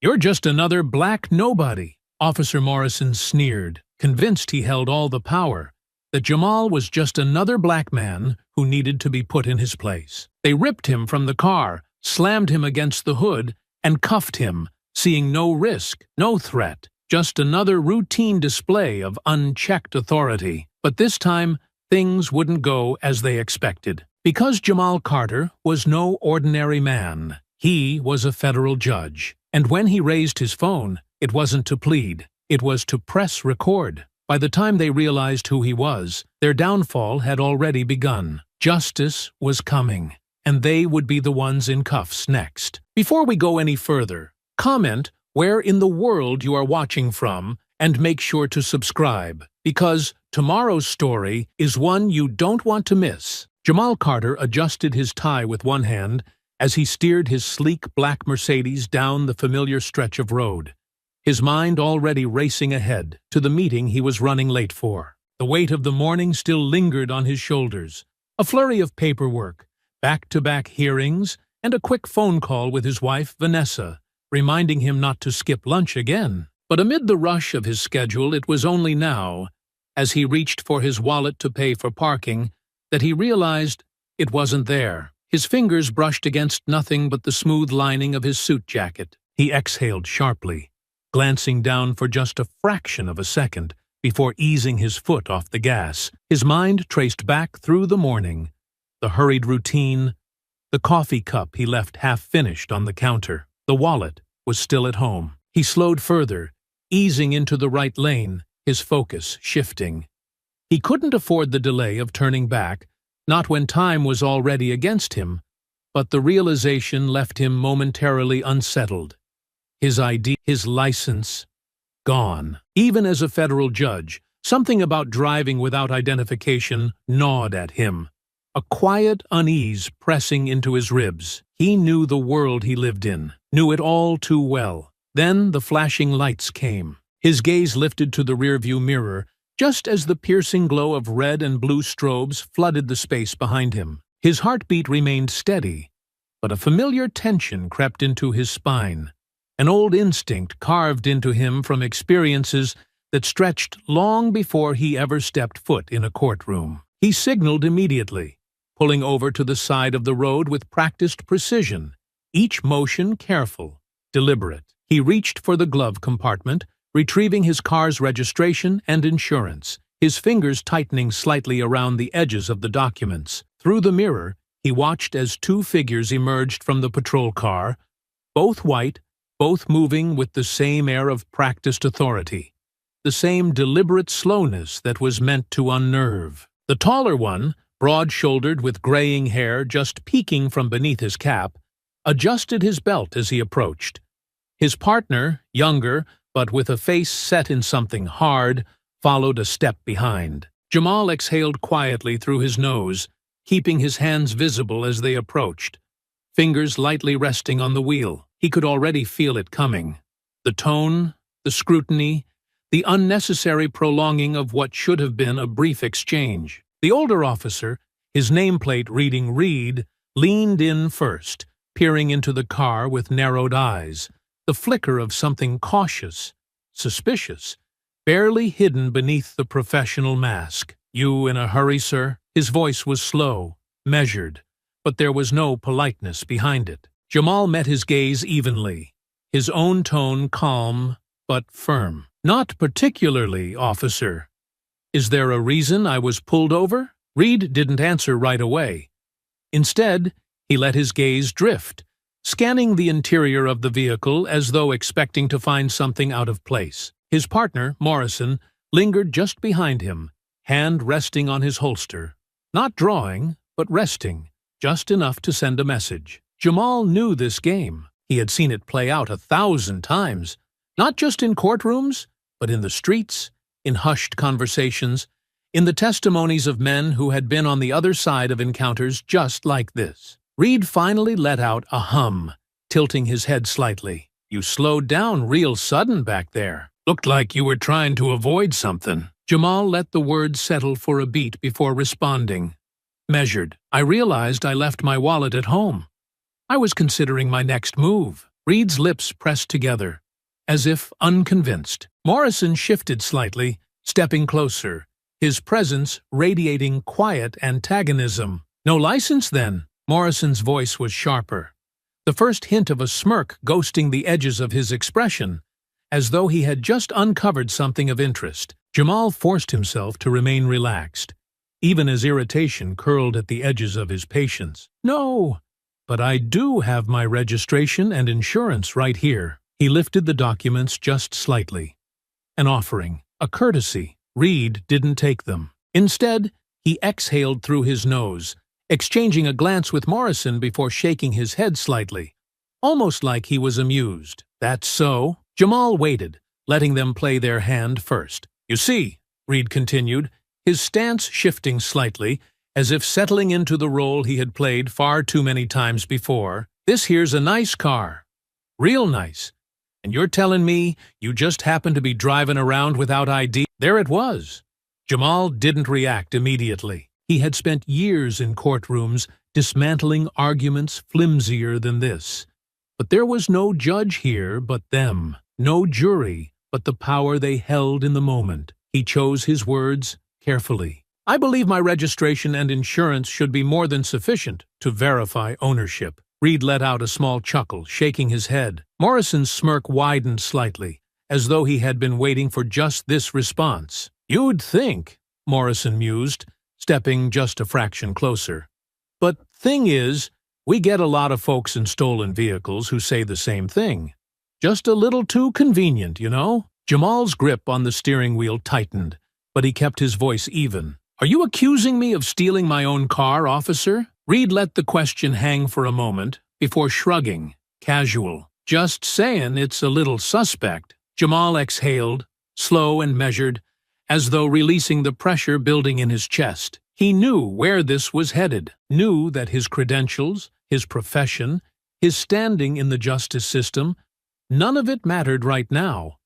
"You're just another black nobody," Officer Morrison sneered, convinced he held all the power, that Jamal was just another black man who needed to be put in his place. They ripped him from the car, slammed him against the hood, and cuffed him, seeing no risk, no threat, just another routine display of unchecked authority. But this time, things wouldn't go as they expected. Because Jamal Carter was no ordinary man, he was a federal judge. And when he raised his phone, it wasn't to plead, it was to press record. By the time they realized who he was, their downfall had already begun. Justice was coming, and they would be the ones in cuffs next. Before we go any further, comment where in the world you are watching from, and make sure to subscribe, because tomorrow's story is one you don't want to miss. Jamal Carter adjusted his tie with one hand as he steered his sleek black Mercedes down the familiar stretch of road, his mind already racing ahead to the meeting he was running late for. The weight of the morning still lingered on his shoulders, a flurry of paperwork, back-to-back hearings, and a quick phone call with his wife, Vanessa, reminding him not to skip lunch again. But amid the rush of his schedule, it was only now, as he reached for his wallet to pay for parking, that he realized it wasn't there. His fingers brushed against nothing but the smooth lining of his suit jacket. He exhaled sharply, glancing down for just a fraction of a second before easing his foot off the gas. His mind traced back through the morning, the hurried routine, the coffee cup he left half-finished on the counter. The wallet was still at home. He slowed further, easing into the right lane, his focus shifting. He couldn't afford the delay of turning back, not when time was already against him, but the realization left him momentarily unsettled. His ID, his license, gone. Even as a federal judge, something about driving without identification gnawed at him, a quiet unease pressing into his ribs. He knew the world he lived in, knew it all too well. Then the flashing lights came. His gaze lifted to the rearview mirror, just as the piercing glow of red and blue strobes flooded the space behind him. His heartbeat remained steady, but a familiar tension crept into his spine, an old instinct carved into him from experiences that stretched long before he ever stepped foot in a courtroom. He signaled immediately, pulling over to the side of the road with practiced precision, each motion careful, deliberate. He reached for the glove compartment, retrieving his car's registration and insurance, his fingers tightening slightly around the edges of the documents. Through the mirror, he watched as two figures emerged from the patrol car, both white, both moving with the same air of practiced authority, the same deliberate slowness that was meant to unnerve. The taller one, broad-shouldered with graying hair just peeking from beneath his cap, adjusted his belt as he approached. His partner, younger, but with a face set in something hard, followed a step behind. Jamal exhaled quietly through his nose, keeping his hands visible as they approached, fingers lightly resting on the wheel. He could already feel it coming. The tone, the scrutiny, the unnecessary prolonging of what should have been a brief exchange. The older officer, his nameplate reading Reed, leaned in first, peering into the car with narrowed eyes, the flicker of something cautious, suspicious, barely hidden beneath the professional mask. "You in a hurry, sir?" His voice was slow, measured, but there was no politeness behind it. Jamal met his gaze evenly, his own tone calm but firm. "Not particularly, officer. Is there a reason I was pulled over?" Reed didn't answer right away. Instead, he let his gaze drift, scanning the interior of the vehicle as though expecting to find something out of place. His partner, Morrison, lingered just behind him, hand resting on his holster. Not drawing, but resting, just enough to send a message. Jamal knew this game. He had seen it play out 1,000 times, not just in courtrooms, but in the streets, in hushed conversations, in the testimonies of men who had been on the other side of encounters just like this. Reed finally let out a hum, tilting his head slightly. "You slowed down real sudden back there. Looked like you were trying to avoid something." Jamal let the words settle for a beat before responding. Measured. "I realized I left my wallet at home. I was considering my next move." Reed's lips pressed together, as if unconvinced. Morrison shifted slightly, stepping closer, his presence radiating quiet antagonism. "No license, then?" Morrison's voice was sharper, the first hint of a smirk ghosting the edges of his expression, as though he had just uncovered something of interest. Jamal forced himself to remain relaxed, even as irritation curled at the edges of his patience. "No, but I do have my registration and insurance right here." He lifted the documents just slightly, an offering, a courtesy. Reed didn't take them. Instead, he exhaled through his nose, exchanging a glance with Morrison before shaking his head slightly, almost like he was amused. "That's so." Jamal waited, letting them play their hand first. "You see," Reed continued, his stance shifting slightly, as if settling into the role he had played far too many times before, "this here's a nice car. Real nice. And you're telling me you just happen to be driving around without ID?" There it was. Jamal didn't react immediately. He had spent years in courtrooms dismantling arguments flimsier than this. But there was no judge here but them, no jury but the power they held in the moment. He chose his words carefully. "I believe my registration and insurance should be more than sufficient to verify ownership." Reed let out a small chuckle, shaking his head. Morrison's smirk widened slightly, as though he had been waiting for just this response. "You'd think," Morrison mused, stepping just a fraction closer. "But thing is, we get a lot of folks in stolen vehicles who say the same thing. Just a little too convenient, you know?" Jamal's grip on the steering wheel tightened, but he kept his voice even. "Are you accusing me of stealing my own car, officer?" Reed let the question hang for a moment, before shrugging, casual. "Just saying it's a little suspect." Jamal exhaled, slow and measured, as though releasing the pressure building in his chest. He knew where this was headed, knew that his credentials, his profession, his standing in the justice system, none of it mattered right now.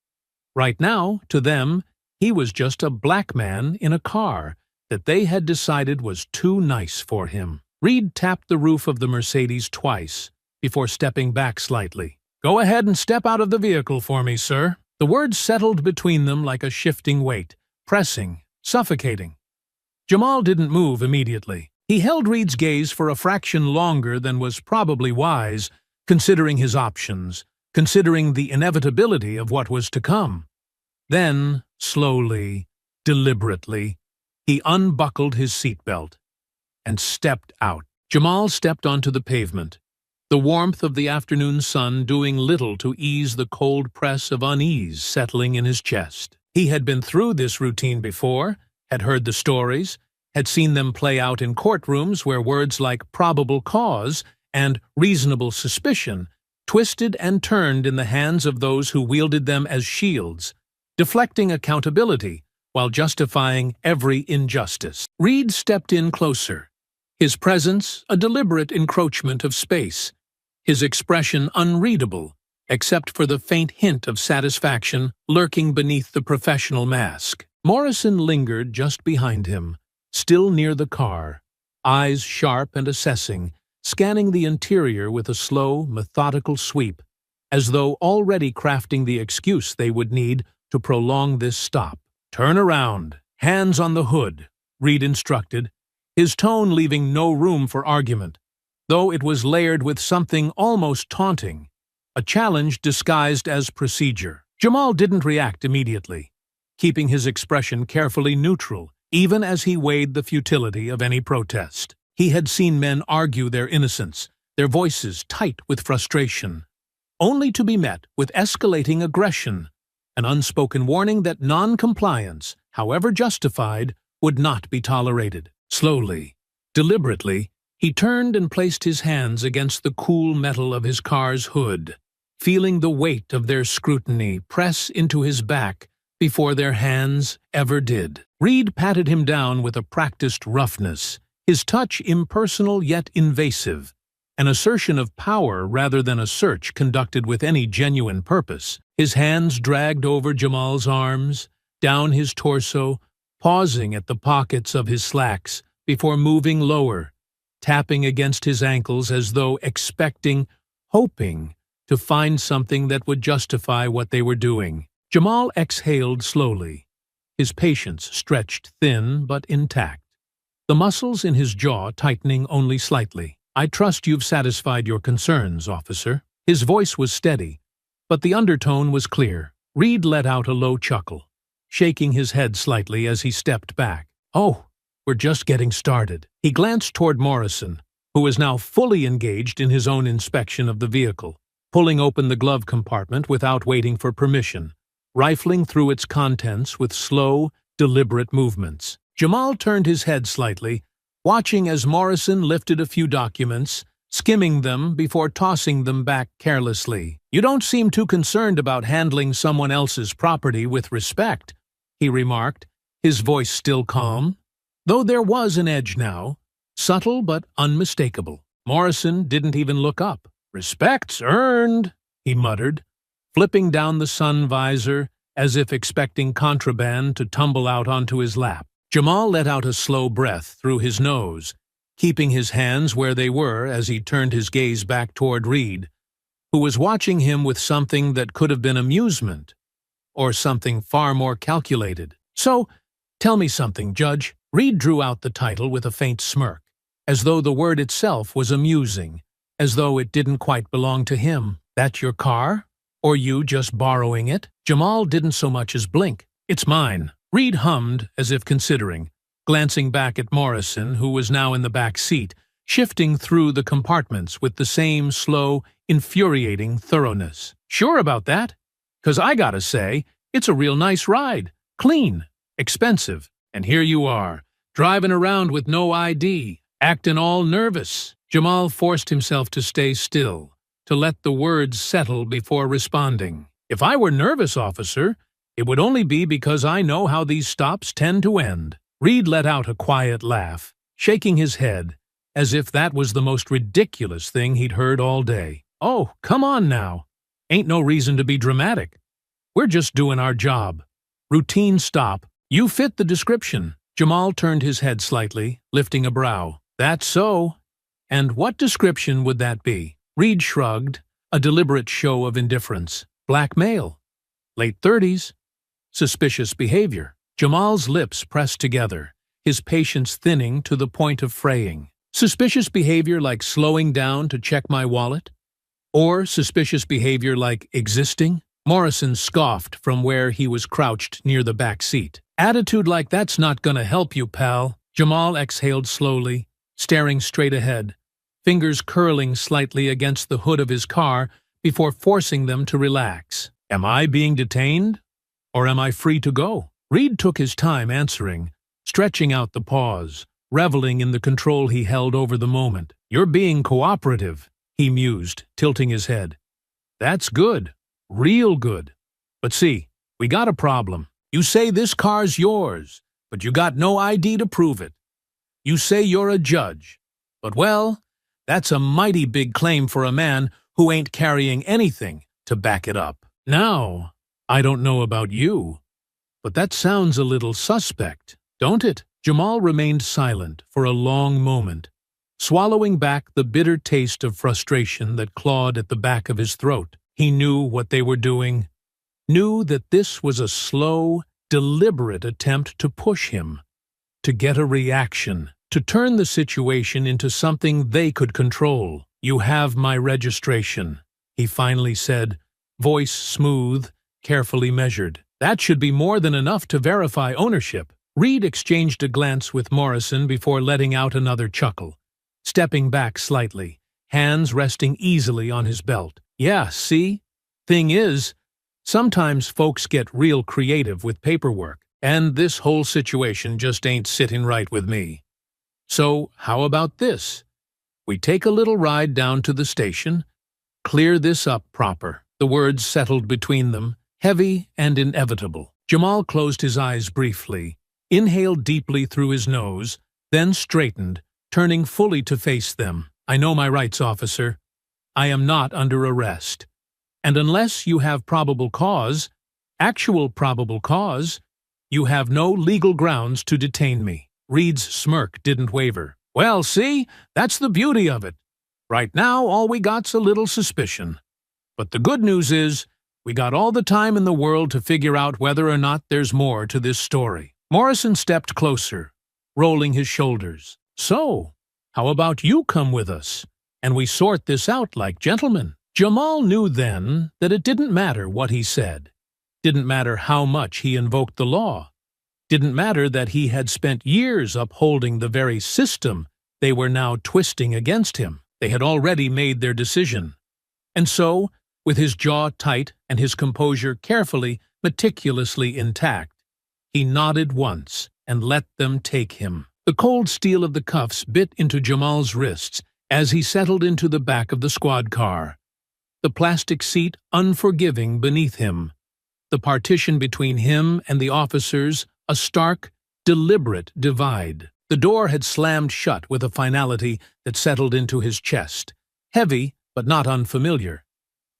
Right now, to them, he was just a black man in a car that they had decided was too nice for him. Reed tapped the roof of the Mercedes twice, before stepping back slightly. "Go ahead and step out of the vehicle for me, sir." The words settled between them like a shifting weight, pressing, suffocating. Jamal didn't move immediately. He held Reed's gaze for a fraction longer than was probably wise, considering his options, considering the inevitability of what was to come. Then, slowly, deliberately, he unbuckled his seatbelt and stepped out. Jamal stepped onto the pavement, the warmth of the afternoon sun doing little to ease the cold press of unease settling in his chest. He had been through this routine before, had heard the stories, had seen them play out in courtrooms where words like probable cause and reasonable suspicion twisted and turned in the hands of those who wielded them as shields, deflecting accountability while justifying every injustice. Reed stepped in closer, his presence a deliberate encroachment of space, his expression unreadable, except for the faint hint of satisfaction lurking beneath the professional mask. Morrison lingered just behind him, still near the car, eyes sharp and assessing, scanning the interior with a slow, methodical sweep, as though already crafting the excuse they would need to prolong this stop. "Turn around, hands on the hood," Reed instructed, his tone leaving no room for argument, though it was layered with something almost taunting, a challenge disguised as procedure. Jamal didn't react immediately, keeping his expression carefully neutral, even as he weighed the futility of any protest. He had seen men argue their innocence, their voices tight with frustration, only to be met with escalating aggression, an unspoken warning that non-compliance, however justified, would not be tolerated. Slowly, deliberately, he turned and placed his hands against the cool metal of his car's hood, feeling the weight of their scrutiny press into his back before their hands ever did. Reed patted him down with a practiced roughness, his touch impersonal yet invasive, an assertion of power rather than a search conducted with any genuine purpose. His hands dragged over Jamal's arms, down his torso, pausing at the pockets of his slacks before moving lower, tapping against his ankles as though expecting, hoping, to find something that would justify what they were doing. Jamal exhaled slowly, his patience stretched thin but intact, the muscles in his jaw tightening only slightly. "I trust you've satisfied your concerns, officer." His voice was steady, but the undertone was clear. Reed let out a low chuckle, shaking his head slightly as he stepped back. "Oh, we're just getting started." He glanced toward Morrison, who was now fully engaged in his own inspection of the vehicle, pulling open the glove compartment without waiting for permission, rifling through its contents with slow, deliberate movements. Jamal turned his head slightly, watching as Morrison lifted a few documents, skimming them before tossing them back carelessly. "You don't seem too concerned about handling someone else's property with respect," he remarked, his voice still calm, though there was an edge now, subtle but unmistakable. Morrison didn't even look up. "Respect's earned," he muttered, flipping down the sun visor as if expecting contraband to tumble out onto his lap. Jamal let out a slow breath through his nose, keeping his hands where they were as he turned his gaze back toward Reed, who was watching him with something that could have been amusement, or something far more calculated. "So, tell me something, Judge." Reed drew out the title with a faint smirk, as though the word itself was amusing, as though it didn't quite belong to him. "That your car? Or you just borrowing it?" Jamal didn't so much as blink. "It's mine." Reed hummed, as if considering, glancing back at Morrison, who was now in the back seat, shifting through the compartments with the same slow, infuriating thoroughness. "Sure about that? 'Cause I gotta say, it's a real nice ride. Clean, expensive, and here you are, driving around with no ID, acting all nervous." Jamal forced himself to stay still, to let the words settle before responding. "If I were nervous, officer, it would only be because I know how these stops tend to end." Reed let out a quiet laugh, shaking his head, as if that was the most ridiculous thing he'd heard all day. "Oh, come on now. Ain't no reason to be dramatic. We're just doing our job. Routine stop. You fit the description." Jamal turned his head slightly, lifting a brow. "That's so. And what description would that be?" Reed shrugged, a deliberate show of indifference. "Blackmail. Late 30s. Suspicious behavior." Jamal's lips pressed together, his patience thinning to the point of fraying. "Suspicious behavior like slowing down to check my wallet? Or suspicious behavior like existing?" Morrison scoffed from where he was crouched near the back seat. "Attitude like that's not gonna help you, pal." Jamal exhaled slowly, staring straight ahead, fingers curling slightly against the hood of his car before forcing them to relax. "Am I being detained? Or am I free to go?" Reed took his time answering, stretching out the pause, reveling in the control he held over the moment. "You're being cooperative," he mused, tilting his head. "That's good. Real good. But see, we got a problem. You say this car's yours, but you got no ID to prove it. You say you're a judge, but well, that's a mighty big claim for a man who ain't carrying anything to back it up. Now, I don't know about you, but that sounds a little suspect, don't it?" Jamal remained silent for a long moment, swallowing back the bitter taste of frustration that clawed at the back of his throat. He knew what they were doing, knew that this was a slow, deliberate attempt to push him, to get a reaction, to turn the situation into something they could control. "You have my registration," he finally said, voice smooth, carefully measured. "That should be more than enough to verify ownership." Reed exchanged a glance with Morrison before letting out another chuckle, stepping back slightly, hands resting easily on his belt. "Yeah, see? Thing is, sometimes folks get real creative with paperwork, and this whole situation just ain't sitting right with me. So, how about this? We take a little ride down to the station, clear this up proper." The words settled between them, heavy and inevitable. Jamal closed his eyes briefly, inhaled deeply through his nose, then straightened, turning fully to face them. "I know my rights, officer. I am not under arrest. And unless you have probable cause, actual probable cause, you have no legal grounds to detain me." Reed's smirk didn't waver. "Well, see, that's the beauty of it. Right now, all we got's a little suspicion. But the good news is, we got all the time in the world to figure out whether or not there's more to this story. Morrison stepped closer, rolling his shoulders. So, how about you come with us, and we sort this out like gentlemen? Jamal knew then that it didn't matter what he said. Didn't matter how much he invoked the law. Didn't matter that he had spent years upholding the very system they were now twisting against him. They had already made their decision. And so, with his jaw tight and his composure carefully, meticulously intact, he nodded once and let them take him. The cold steel of the cuffs bit into Jamal's wrists as he settled into the back of the squad car. The plastic seat unforgiving beneath him. The partition between him and the officers a stark, deliberate divide. The door had slammed shut with a finality that settled into his chest. Heavy, but not unfamiliar.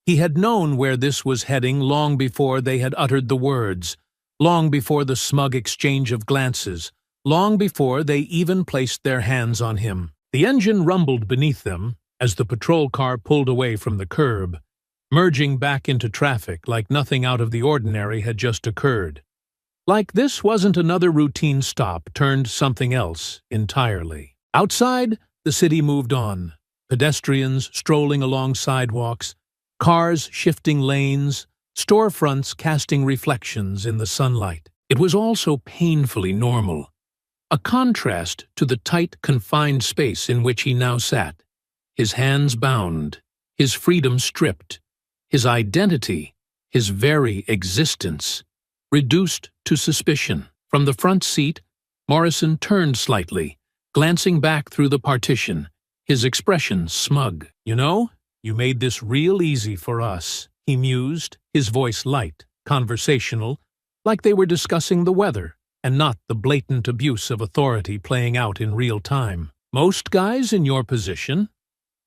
He had known where this was heading long before they had uttered the words, long before the smug exchange of glances, long before they even placed their hands on him. The engine rumbled beneath them as the patrol car pulled away from the curb, merging back into traffic like nothing out of the ordinary had just occurred. Like this wasn't another routine stop turned something else entirely. Outside, the city moved on, pedestrians strolling along sidewalks, cars shifting lanes, storefronts casting reflections in the sunlight. It was all so painfully normal, a contrast to the tight, confined space in which he now sat, his hands bound, his freedom stripped, his identity, his very existence, reduced to suspicion. From the front seat, Morrison turned slightly, glancing back through the partition, his expression smug. "You know, you made this real easy for us," he mused, his voice light, conversational, like they were discussing the weather, and not the blatant abuse of authority playing out in real time. "Most guys in your position,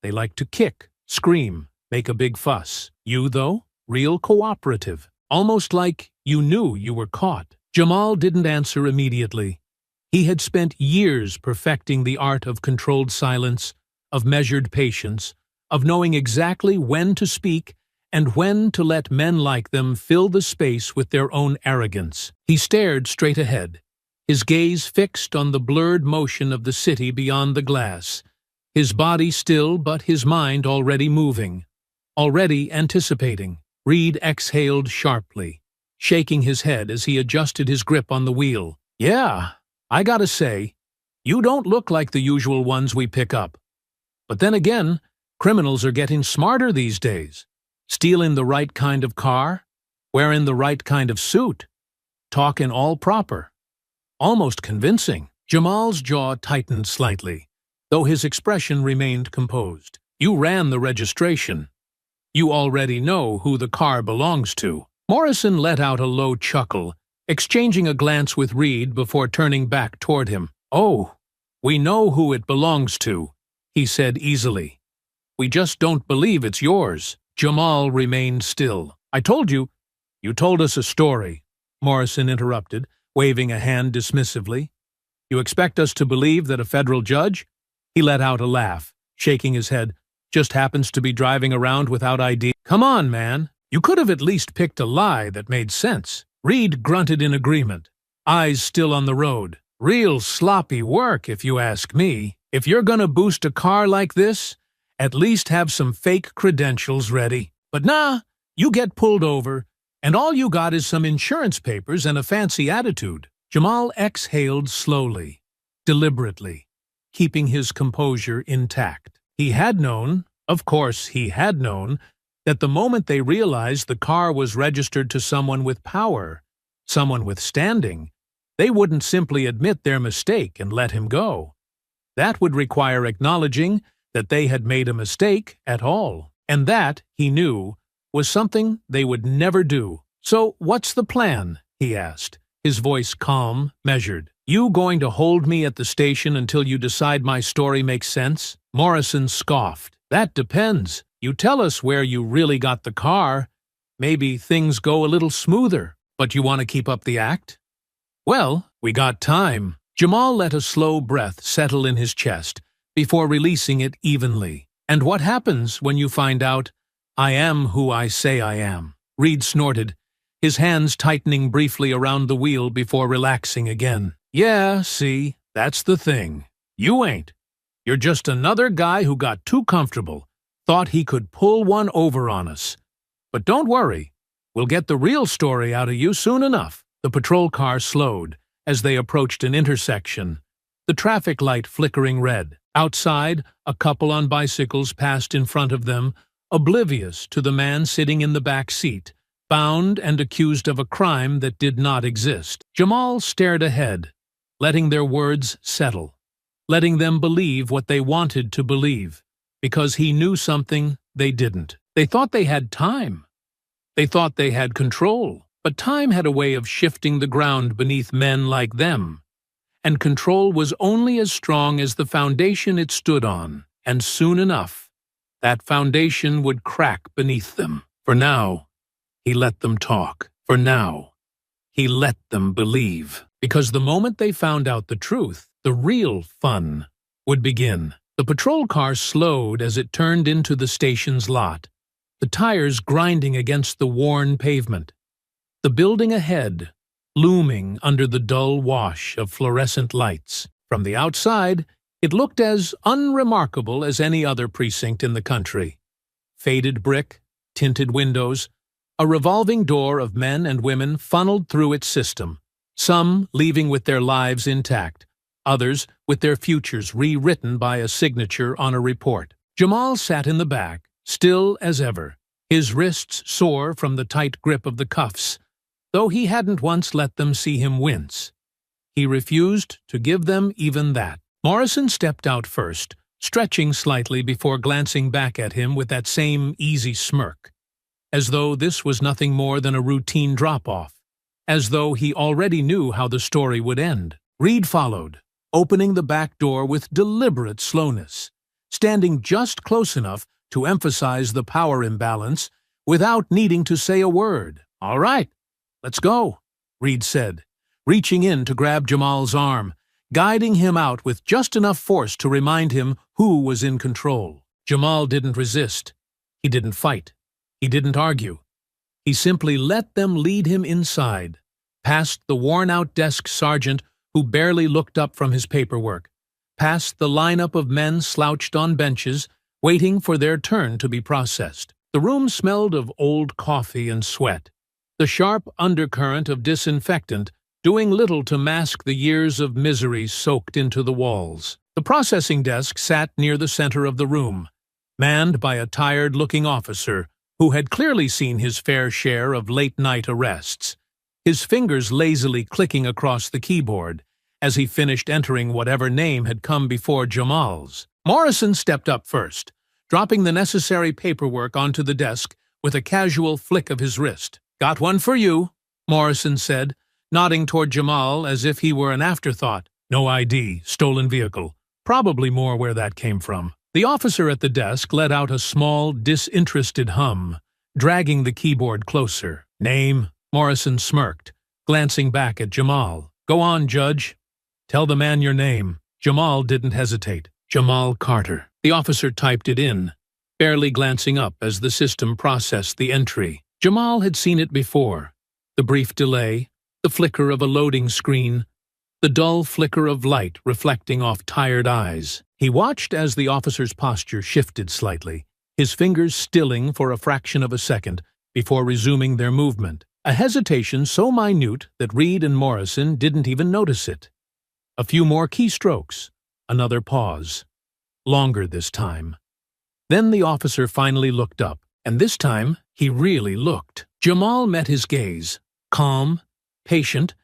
they like to kick, scream, make a big fuss. You, though, real cooperative, almost like you knew you were caught." Jamal didn't answer immediately. He had spent years perfecting the art of controlled silence, of measured patience, of knowing exactly when to speak and when to let men like them fill the space with their own arrogance. He stared straight ahead, his gaze fixed on the blurred motion of the city beyond the glass, his body still but his mind already moving, already anticipating. Reed exhaled sharply, shaking his head as he adjusted his grip on the wheel. "Yeah, I gotta say, you don't look like the usual ones we pick up. But then again, criminals are getting smarter these days. Stealing the right kind of car, wearing the right kind of suit, talking all proper. Almost convincing." Jamal's jaw tightened slightly, though his expression remained composed. "You ran the registration. You already know who the car belongs to." Morrison let out a low chuckle, exchanging a glance with Reed before turning back toward him. "Oh, we know who it belongs to," he said easily. "We just don't believe it's yours." Jamal remained still. "I told you." "You told us a story," Morrison interrupted, waving a hand dismissively. "You expect us to believe that a federal judge?" He let out a laugh, shaking his head. "Just happens to be driving around without ID. Come on, man. You could have at least picked a lie that made sense." Reed grunted in agreement, eyes still on the road. "Real sloppy work, if you ask me. If you're gonna boost a car like this, at least have some fake credentials ready. But nah, you get pulled over, and all you got is some insurance papers and a fancy attitude." Jamal exhaled slowly, deliberately, keeping his composure intact. He had known, of course he had known, that the moment they realized the car was registered to someone with power, someone with standing, they wouldn't simply admit their mistake and let him go. That would require acknowledging that they had made a mistake at all. And that, he knew, was something they would never do. "So what's the plan?" he asked, his voice calm, measured. "You going to hold me at the station until you decide my story makes sense?" Morrison scoffed. "That depends. You tell us where you really got the car. Maybe things go a little smoother. But you want to keep up the act?" "Well, we got time." Jamal let a slow breath settle in his chest before releasing it evenly. "And what happens when you find out I am who I say I am, Reed snorted, his hands tightening briefly around the wheel before relaxing again. Yeah, see, that's the thing. You ain't. You're just another guy who got too comfortable, thought he could pull one over on us. But don't worry, we'll get the real story out of you soon enough. The patrol car slowed as they approached an intersection, the traffic light flickering red. Outside, a couple on bicycles passed in front of them, oblivious to the man sitting in the back seat, bound and accused of a crime that did not exist. Jamal stared ahead, letting their words settle, letting them believe what they wanted to believe, because he knew something they didn't. They thought they had time. They thought they had control, but time had a way of shifting the ground beneath men like them, and control was only as strong as the foundation it stood on, and soon enough, that foundation would crack beneath them. For now, he let them talk. For now, he let them believe. Because the moment they found out the truth, the real fun would begin. The patrol car slowed as it turned into the station's lot, the tires grinding against the worn pavement. The building ahead, looming under the dull wash of fluorescent lights. From the outside, it looked as unremarkable as any other precinct in the country. Faded brick, tinted windows, a revolving door of men and women funneled through its system, some leaving with their lives intact, others with their futures rewritten by a signature on a report. Jamal sat in the back, still as ever, his wrists sore from the tight grip of the cuffs, though he hadn't once let them see him wince. He refused to give them even that. Morrison stepped out first, stretching slightly before glancing back at him with that same easy smirk, as though this was nothing more than a routine drop-off, as though he already knew how the story would end. Reed followed, opening the back door with deliberate slowness, standing just close enough to emphasize the power imbalance without needing to say a word. "All right, let's go," Reed said, reaching in to grab Jamal's arm, guiding him out with just enough force to remind him who was in control. Jamal didn't resist. He didn't fight. He didn't argue. He simply let them lead him inside, past the worn-out desk sergeant who barely looked up from his paperwork, past the lineup of men slouched on benches, waiting for their turn to be processed. The room smelled of old coffee and sweat, the sharp undercurrent of disinfectant doing little to mask the years of misery soaked into the walls. The processing desk sat near the center of the room, manned by a tired-looking officer who had clearly seen his fair share of late-night arrests, his fingers lazily clicking across the keyboard as he finished entering whatever name had come before Jamal's. Morrison stepped up first, dropping the necessary paperwork onto the desk with a casual flick of his wrist. "Got one for you," Morrison said, nodding toward Jamal as if he were an afterthought. "No ID, stolen vehicle. Probably more where that came from." The officer at the desk let out a small, disinterested hum, dragging the keyboard closer. "Name?" Morrison smirked, glancing back at Jamal. "Go on, Judge. Tell the man your name." Jamal didn't hesitate. "Jamal Carter." The officer typed it in, barely glancing up as the system processed the entry. Jamal had seen it before. The brief delay, the flicker of a loading screen, the dull flicker of light reflecting off tired eyes. He watched as the officer's posture shifted slightly, his fingers stilling for a fraction of a second before resuming their movement, a hesitation so minute that Reed and Morrison didn't even notice it. A few more keystrokes, another pause. Longer this time. Then the officer finally looked up, and this time he really looked. Jamal met his gaze, calm, patient,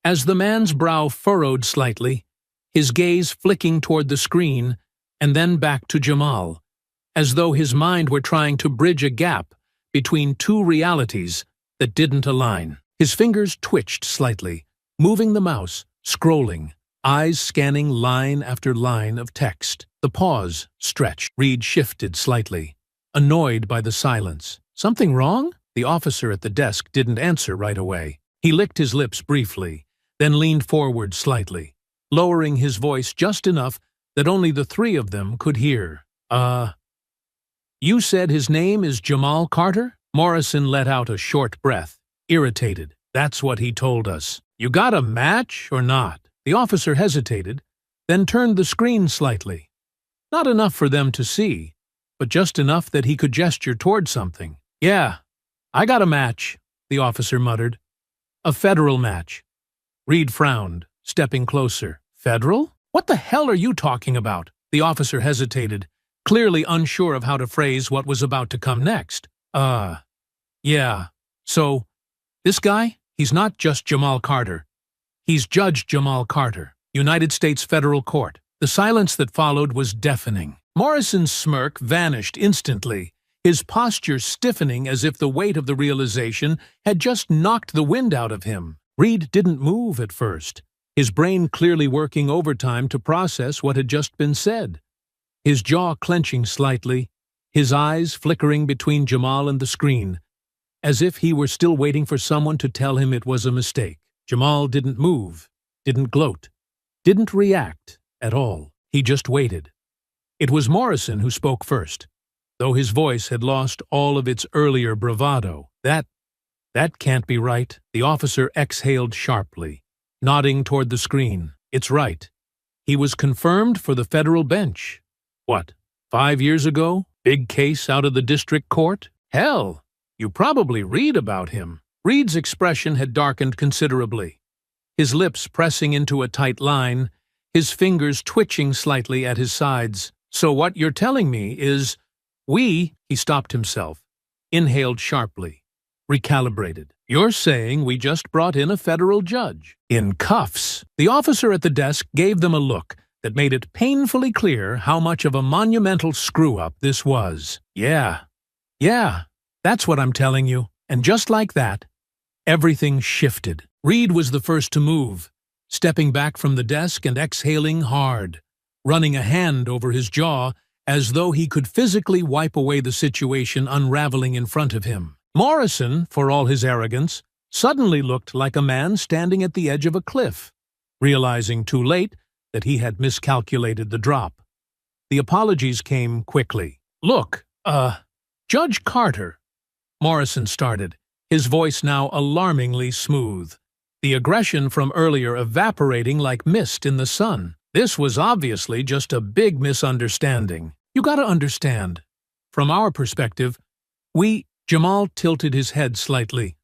as the man's brow furrowed slightly, his gaze flicking toward the screen and then back to Jamal, as though his mind were trying to bridge a gap between two realities that didn't align. His fingers twitched slightly, moving the mouse, scrolling, eyes scanning line after line of text. The pause stretched. Reed shifted slightly, annoyed by the silence. "Something wrong?" The officer at the desk didn't answer right away. He licked his lips briefly, then leaned forward slightly, lowering his voice just enough that only the three of them could hear. You said his name is Jamal Carter? Morrison let out a short breath, irritated. That's what he told us. You got a match or not? The officer hesitated, then turned the screen slightly. Not enough for them to see, but just enough that he could gesture toward something. Yeah, I got a match, the officer muttered. A federal match. Reed frowned, stepping closer. Federal? What the hell are you talking about? The officer hesitated, clearly unsure of how to phrase what was about to come next. Yeah. So, this guy, he's not just Jamal Carter. He's Judge Jamal Carter, United States Federal Court. The silence that followed was deafening. Morrison's smirk vanished instantly, his posture stiffening as if the weight of the realization had just knocked the wind out of him. Reed didn't move at first, his brain clearly working overtime to process what had just been said. His jaw clenching slightly, his eyes flickering between Jamal and the screen, as if he were still waiting for someone to tell him it was a mistake. Jamal didn't move, didn't gloat, didn't react at all. He just waited. It was Morrison who spoke first, though his voice had lost all of its earlier bravado. That can't be right. The officer exhaled sharply, nodding toward the screen. It's right. He was confirmed for the federal bench. What, 5 years ago? Big case out of the district court? Hell, you probably read about him. Reed's expression had darkened considerably, his lips pressing into a tight line, his fingers twitching slightly at his sides. So what you're telling me is, he stopped himself, inhaled sharply, recalibrated. You're saying we just brought in a federal judge. In cuffs. The officer at the desk gave them a look that made it painfully clear how much of a monumental screw-up this was. Yeah, that's what I'm telling you. And just like that, everything shifted. Reed was the first to move, stepping back from the desk and exhaling hard, running a hand over his jaw as though he could physically wipe away the situation unraveling in front of him. Morrison, for all his arrogance, suddenly looked like a man standing at the edge of a cliff, realizing too late that he had miscalculated the drop. The apologies came quickly. Look, Judge Carter, Morrison started, his voice now alarmingly smooth, the aggression from earlier evaporating like mist in the sun. This was obviously just a big misunderstanding. You gotta understand. From our perspective, Jamal tilted his head slightly,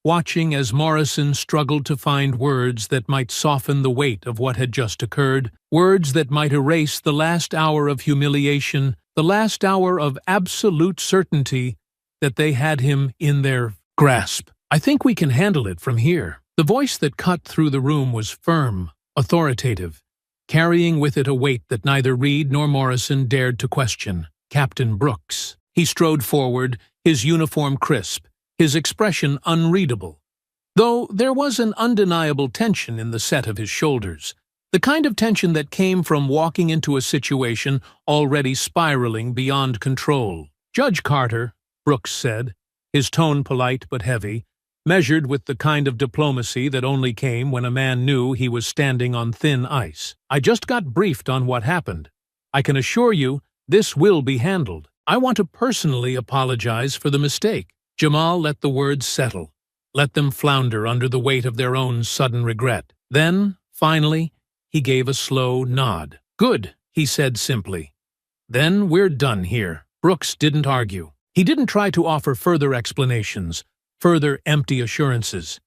watching as Morrison struggled to find words that might soften the weight of what had just occurred, words that might erase the last hour of humiliation, the last hour of absolute certainty that they had him in their grasp. I think we can handle it from here. The voice that cut through the room was firm, authoritative, carrying with it a weight that neither Reed nor Morrison dared to question. Captain Brooks. He strode forward, his uniform crisp, his expression unreadable, though there was an undeniable tension in the set of his shoulders, the kind of tension that came from walking into a situation already spiraling beyond control. Judge Carter, Brooks said, his tone polite but heavy, measured with the kind of diplomacy that only came when a man knew he was standing on thin ice. I just got briefed on what happened. I can assure you this will be handled. I want to personally apologize for the mistake. Jamal let the words settle, let them flounder under the weight of their own sudden regret. Then, finally, he gave a slow nod. Good, he said simply. Then we're done here. Brooks didn't argue. He didn't try to offer further explanations, further empty assurances.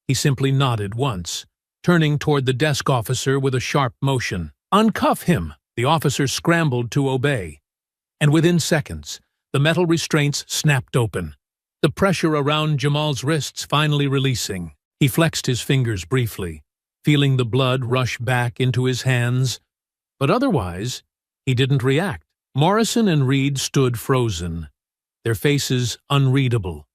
He simply nodded once, turning toward the desk officer with a sharp motion. Uncuff him! The officer scrambled to obey. And within seconds, the metal restraints snapped open, the pressure around Jamal's wrists finally releasing. He flexed his fingers briefly, feeling the blood rush back into his hands, but otherwise, he didn't react. Morrison and Reed stood frozen, their faces unreadable,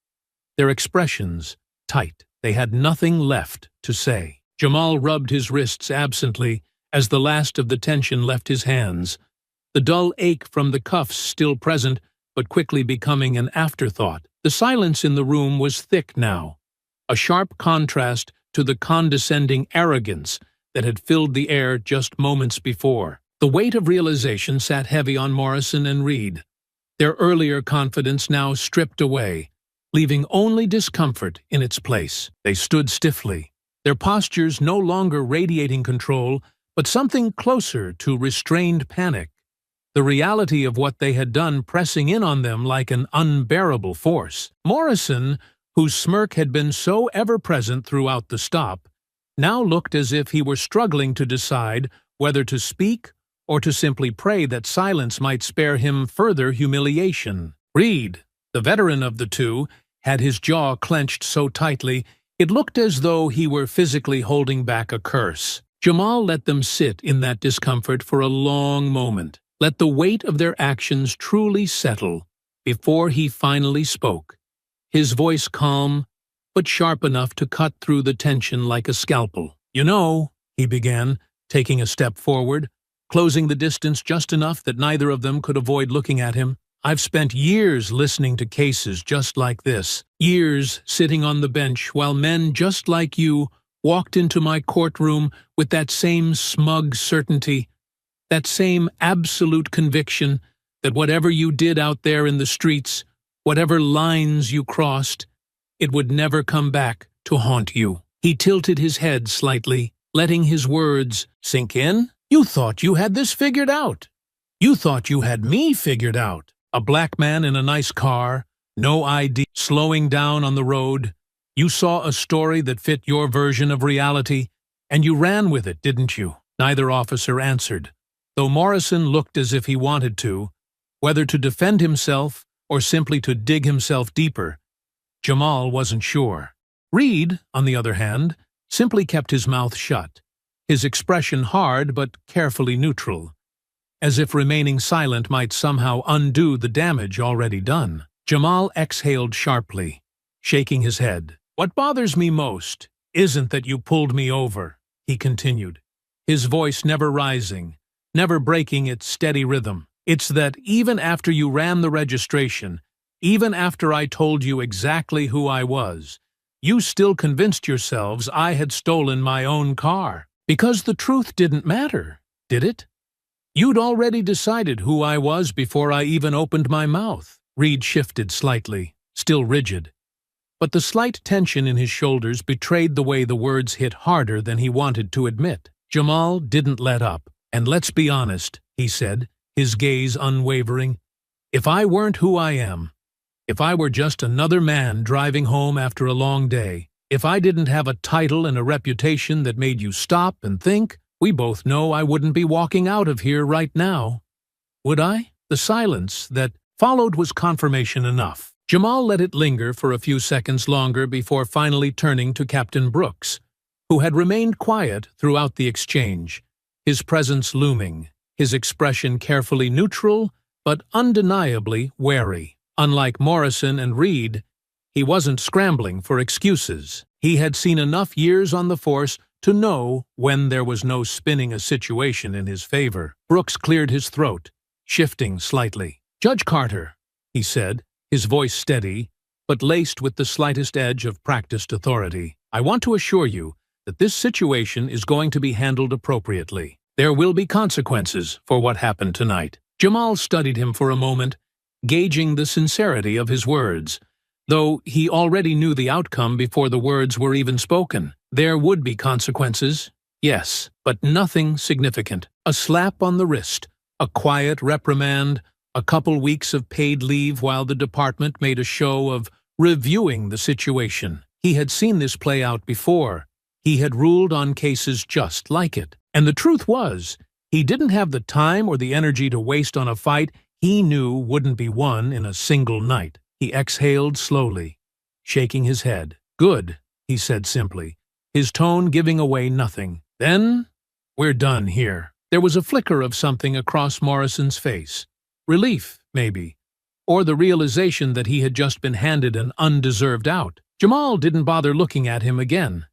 their expressions tight. They had nothing left to say. Jamal rubbed his wrists absently as the last of the tension left his hands, the dull ache from the cuffs still present but quickly becoming an afterthought. The silence in the room was thick now, a sharp contrast to the condescending arrogance that had filled the air just moments before. The weight of realization sat heavy on Morrison and Reed. their earlier confidence now stripped away, leaving only discomfort in its place. They stood stiffly, their postures no longer radiating control, but something closer to restrained panic, the reality of what they had done pressing in on them like an unbearable force. Morrison, whose smirk had been so ever-present throughout the stop, now looked as if he were struggling to decide whether to speak or to simply pray that silence might spare him further humiliation. Reed, the veteran of the two, had his jaw clenched so tightly it looked as though he were physically holding back a curse. Jamal let them sit in that discomfort for a long moment, let the weight of their actions truly settle before he finally spoke, his voice calm but sharp enough to cut through the tension like a scalpel. "You know," he began, taking a step forward, closing the distance just enough that neither of them could avoid looking at him, "I've spent years listening to cases just like this, years sitting on the bench while men just like you walked into my courtroom with that same smug certainty, that same absolute conviction that whatever you did out there in the streets, whatever lines you crossed, it would never come back to haunt you." He tilted his head slightly, letting his words sink in. "You thought you had this figured out. You thought you had me figured out. A black man in a nice car, no ID, slowing down on the road. You saw a story that fit your version of reality, and you ran with it, didn't you?" Neither officer answered, though Morrison looked as if he wanted to, whether to defend himself or simply to dig himself deeper. Jamal wasn't sure. Reed, on the other hand, simply kept his mouth shut, his expression hard but carefully neutral, as if remaining silent might somehow undo the damage already done. Jamal exhaled sharply, shaking his head. "What bothers me most isn't that you pulled me over," he continued, his voice never rising, never breaking its steady rhythm. "It's that even after you ran the registration, even after I told you exactly who I was, you still convinced yourselves I had stolen my own car. Because the truth didn't matter, did it? You'd already decided who I was before I even opened my mouth." Reed shifted slightly, still rigid, but the slight tension in his shoulders betrayed the way the words hit harder than he wanted to admit. Jamal didn't let up. "And let's be honest," he said, his gaze unwavering. "If I weren't who I am, if I were just another man driving home after a long day, if I didn't have a title and a reputation that made you stop and think, we both know I wouldn't be walking out of here right now. Would I?" The silence that followed was confirmation enough. Jamal let it linger for a few seconds longer before finally turning to Captain Brooks, who had remained quiet throughout the exchange, his presence looming, his expression carefully neutral but undeniably wary. Unlike Morrison and Reed, he wasn't scrambling for excuses. He had seen enough years on the force to know when there was no spinning a situation in his favor. Brooks cleared his throat, shifting slightly. "Judge Carter," he said, his voice steady, but laced with the slightest edge of practiced authority, "I want to assure you that this situation is going to be handled appropriately. There will be consequences for what happened tonight." Jamal studied him for a moment, gauging the sincerity of his words, though he already knew the outcome before the words were even spoken. There would be consequences, yes, but nothing significant. A slap on the wrist, a quiet reprimand, a couple weeks of paid leave while the department made a show of reviewing the situation. He had seen this play out before. He had ruled on cases just like it. And the truth was, he didn't have the time or the energy to waste on a fight he knew wouldn't be won in a single night. He exhaled slowly, shaking his head. "Good," he said simply, his tone giving away nothing. "Then, we're done here." There was a flicker of something across Morrison's face. Relief, maybe, or the realization that he had just been handed an undeserved out. Jamal didn't bother looking at him again.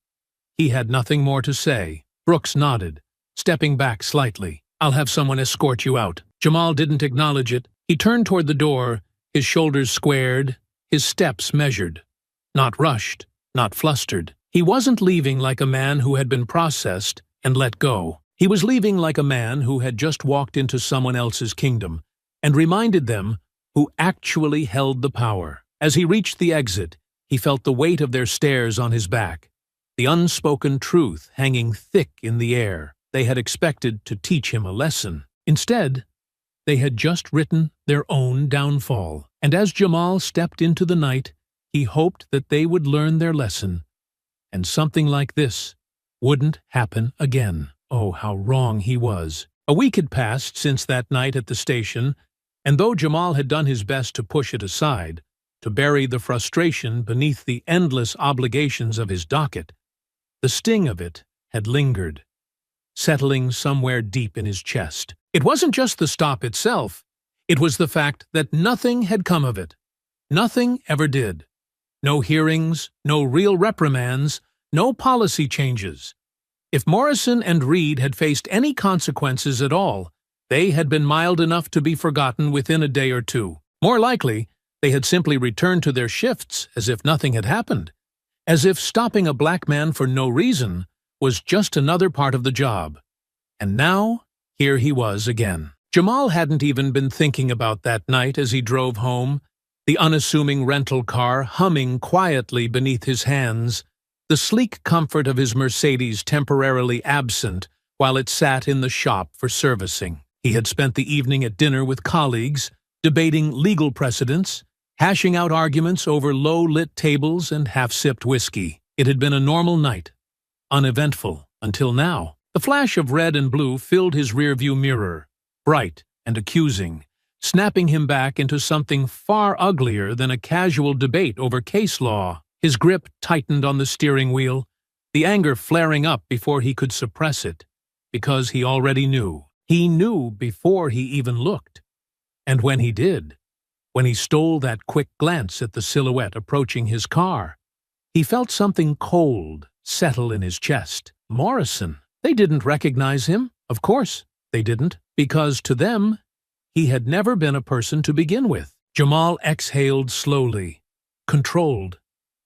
He had nothing more to say. Brooks nodded, stepping back slightly. "I'll have someone escort you out." Jamal didn't acknowledge it. He turned toward the door, his shoulders squared, his steps measured. Not rushed, not flustered. He wasn't leaving like a man who had been processed and let go. He was leaving like a man who had just walked into someone else's kingdom and reminded them who actually held the power. As he reached the exit, he felt the weight of their stares on his back, the unspoken truth hanging thick in the air. They had expected to teach him a lesson. Instead, they had just written their own downfall. And as Jamal stepped into the night, he hoped that they would learn their lesson, and something like this wouldn't happen again. Oh, how wrong he was. A week had passed since that night at the station, and though Jamal had done his best to push it aside, to bury the frustration beneath the endless obligations of his docket, the sting of it had lingered, settling somewhere deep in his chest. It wasn't just the stop itself, it was the fact that nothing had come of it. Nothing ever did. No hearings, no real reprimands, no policy changes. If Morrison and Reed had faced any consequences at all, they had been mild enough to be forgotten within a day or two. More likely, they had simply returned to their shifts as if nothing had happened, as if stopping a black man for no reason was just another part of the job. And now, here he was again. Jamal hadn't even been thinking about that night as he drove home, the unassuming rental car humming quietly beneath his hands, the sleek comfort of his Mercedes temporarily absent while it sat in the shop for servicing. He had spent the evening at dinner with colleagues, debating legal precedents, hashing out arguments over low-lit tables and half-sipped whiskey. It had been a normal night, uneventful until now. The flash of red and blue filled his rearview mirror, bright and accusing, snapping him back into something far uglier than a casual debate over case law. His grip tightened on the steering wheel, the anger flaring up before he could suppress it, because he already knew. He knew before he even looked. And when he did, when he stole that quick glance at the silhouette approaching his car, he felt something cold settle in his chest. Morrison. They didn't recognize him. Of course they didn't, because to them, he had never been a person to begin with. Jamal exhaled slowly, controlled.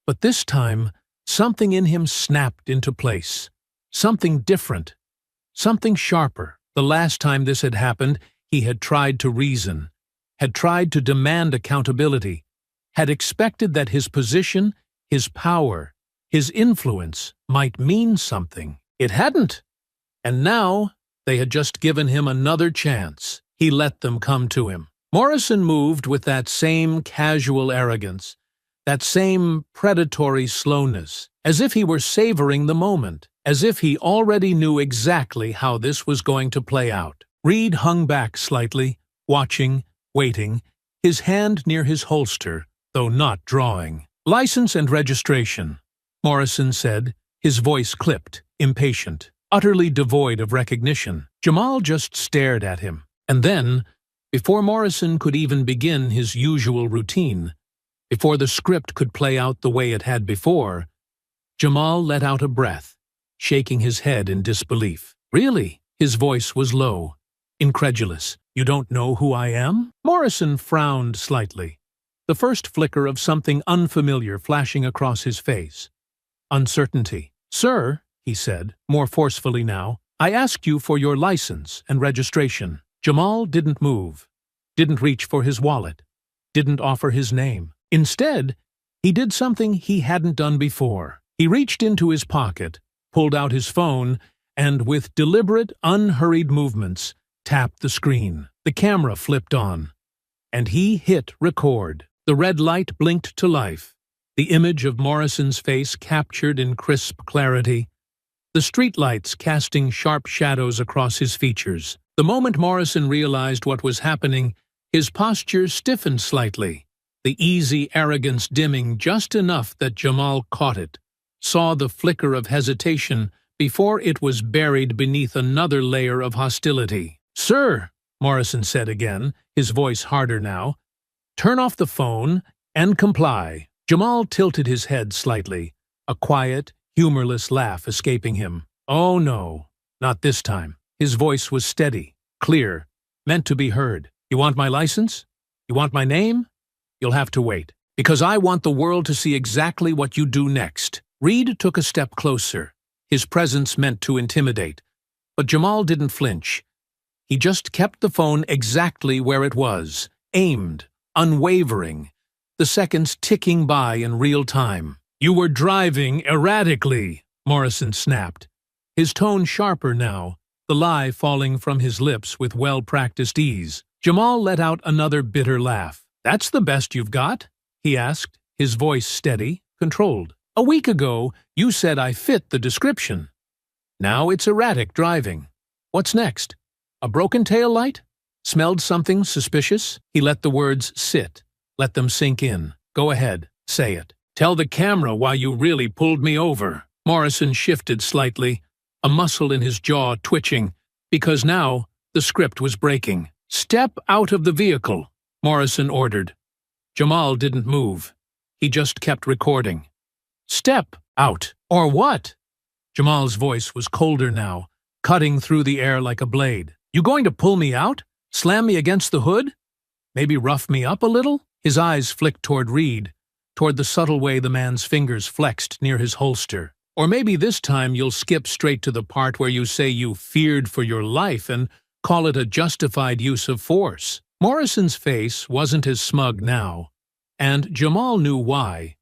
But this time, something in him snapped into place. Something different. Something sharper. The last time this had happened, he had tried to reason, had tried to demand accountability, had expected that his position, his power, his influence might mean something. It hadn't. And now, they had just given him another chance. He let them come to him. Morrison moved with that same casual arrogance, that same predatory slowness, as if he were savoring the moment, as if he already knew exactly how this was going to play out. Reed hung back slightly, watching, waiting, his hand near his holster, though not drawing. "License and registration," Morrison said, his voice clipped, impatient, utterly devoid of recognition. Jamal just stared at him. And then, before Morrison could even begin his usual routine, before the script could play out the way it had before, Jamal let out a breath, shaking his head in disbelief. "Really?" His voice was low, incredulous. "You don't know who I am?" Morrison frowned slightly, the first flicker of something unfamiliar flashing across his face. Uncertainty. "Sir," he said, more forcefully now, "I asked you for your license and registration." Jamal didn't move, didn't reach for his wallet, didn't offer his name. Instead, he did something he hadn't done before. He reached into his pocket, pulled out his phone, and with deliberate, unhurried movements, tapped the screen. The camera flipped on, and he hit record. The red light blinked to life, the image of Morrison's face captured in crisp clarity, the streetlights casting sharp shadows across his features. The moment Morrison realized what was happening, his posture stiffened slightly, the easy arrogance dimming just enough that Jamal caught it, saw the flicker of hesitation before it was buried beneath another layer of hostility. "Sir," Morrison said again, his voice harder now, "turn off the phone and comply." Jamal tilted his head slightly, a quiet, humorless laugh escaping him. "Oh no, not this time." His voice was steady, clear, meant to be heard. "You want my license? You want my name? You'll have to wait, because I want the world to see exactly what you do next." Reed took a step closer, his presence meant to intimidate. But Jamal didn't flinch. He just kept the phone exactly where it was, aimed, unwavering, the seconds ticking by in real time. "You were driving erratically," Morrison snapped, his tone sharper now, the lie falling from his lips with well-practiced ease. Jamal let out another bitter laugh. "That's the best you've got?" he asked, his voice steady, controlled. "A week ago, you said I fit the description. Now it's erratic driving. What's next? A broken tail light? Smelled something suspicious?" He let the words sit, let them sink in. "Go ahead, say it. Tell the camera why you really pulled me over." Morrison shifted slightly, a muscle in his jaw twitching, because now the script was breaking. "Step out of the vehicle," Morrison ordered. Jamal didn't move. He just kept recording. "Step out, or what?" Jamal's voice was colder now, cutting through the air like a blade. "You going to pull me out? Slam me against the hood? Maybe rough me up a little?" His eyes flicked toward Reed, toward the subtle way the man's fingers flexed near his holster. "Or maybe this time you'll skip straight to the part where you say you feared for your life and call it a justified use of force." Morrison's face wasn't as smug now, and Jamal knew why.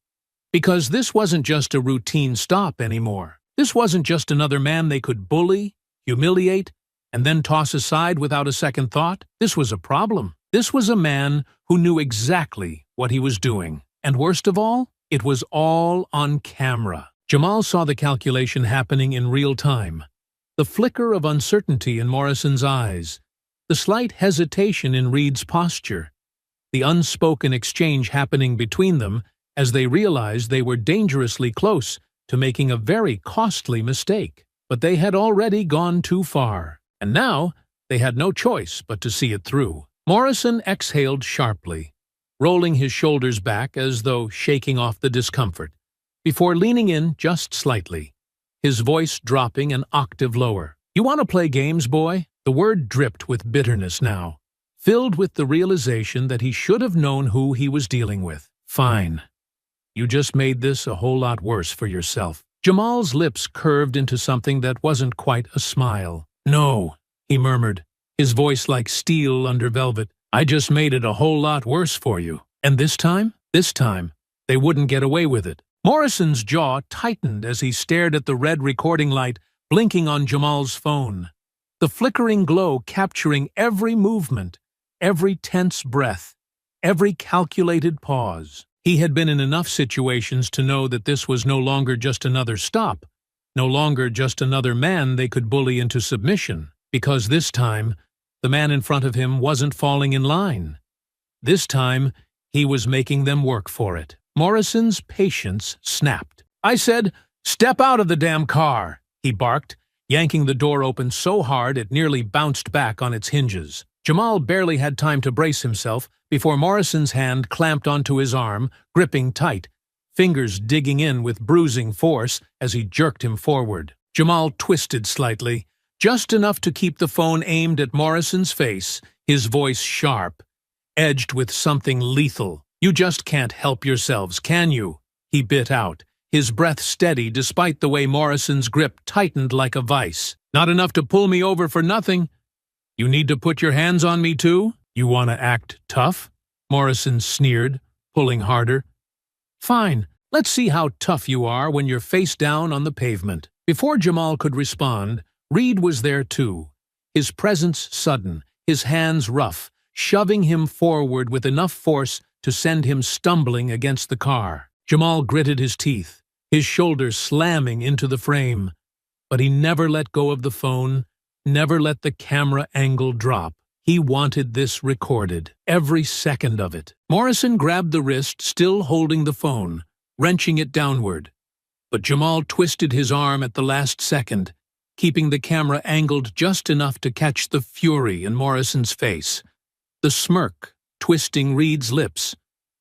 Because this wasn't just a routine stop anymore. This wasn't just another man they could bully, humiliate, and then toss aside without a second thought. This was a problem. This was a man who knew exactly what he was doing. And worst of all, it was all on camera. Jamal saw the calculation happening in real time. The flicker of uncertainty in Morrison's eyes, the slight hesitation in Reed's posture, the unspoken exchange happening between them as they realized they were dangerously close to making a very costly mistake. But they had already gone too far, and now they had no choice but to see it through. Morrison exhaled sharply, rolling his shoulders back as though shaking off the discomfort, before leaning in just slightly, his voice dropping an octave lower. "You want to play games, boy?" The word dripped with bitterness now, filled with the realization that he should have known who he was dealing with. "Fine. You just made this a whole lot worse for yourself." Jamal's lips curved into something that wasn't quite a smile. "No," he murmured, his voice like steel under velvet. "I just made it a whole lot worse for you. And this time, they wouldn't get away with it." Morrison's jaw tightened as he stared at the red recording light blinking on Jamal's phone, the flickering glow capturing every movement, every tense breath, every calculated pause. He had been in enough situations to know that this was no longer just another stop, no longer just another man they could bully into submission, because this time, the man in front of him wasn't falling in line. This time, he was making them work for it. Morrison's patience snapped. "I said, step out of the damn car," he barked, yanking the door open so hard it nearly bounced back on its hinges. Jamal barely had time to brace himself before Morrison's hand clamped onto his arm, gripping tight, fingers digging in with bruising force as he jerked him forward. Jamal twisted slightly, just enough to keep the phone aimed at Morrison's face, his voice sharp, edged with something lethal. "You just can't help yourselves, can you?" he bit out, his breath steady despite the way Morrison's grip tightened like a vice. "Not enough to pull me over for nothing. You need to put your hands on me too? You want to act tough?" Morrison sneered, pulling harder. "Fine, let's see how tough you are when you're face down on the pavement." Before Jamal could respond, Reed was there too, his presence sudden, his hands rough, shoving him forward with enough force to send him stumbling against the car. Jamal gritted his teeth, his shoulders slamming into the frame, but he never let go of the phone, never let the camera angle drop. He wanted this recorded, every second of it. Morrison grabbed the wrist, still holding the phone, wrenching it downward. But Jamal twisted his arm at the last second, keeping the camera angled just enough to catch the fury in Morrison's face, the smirk twisting Reed's lips,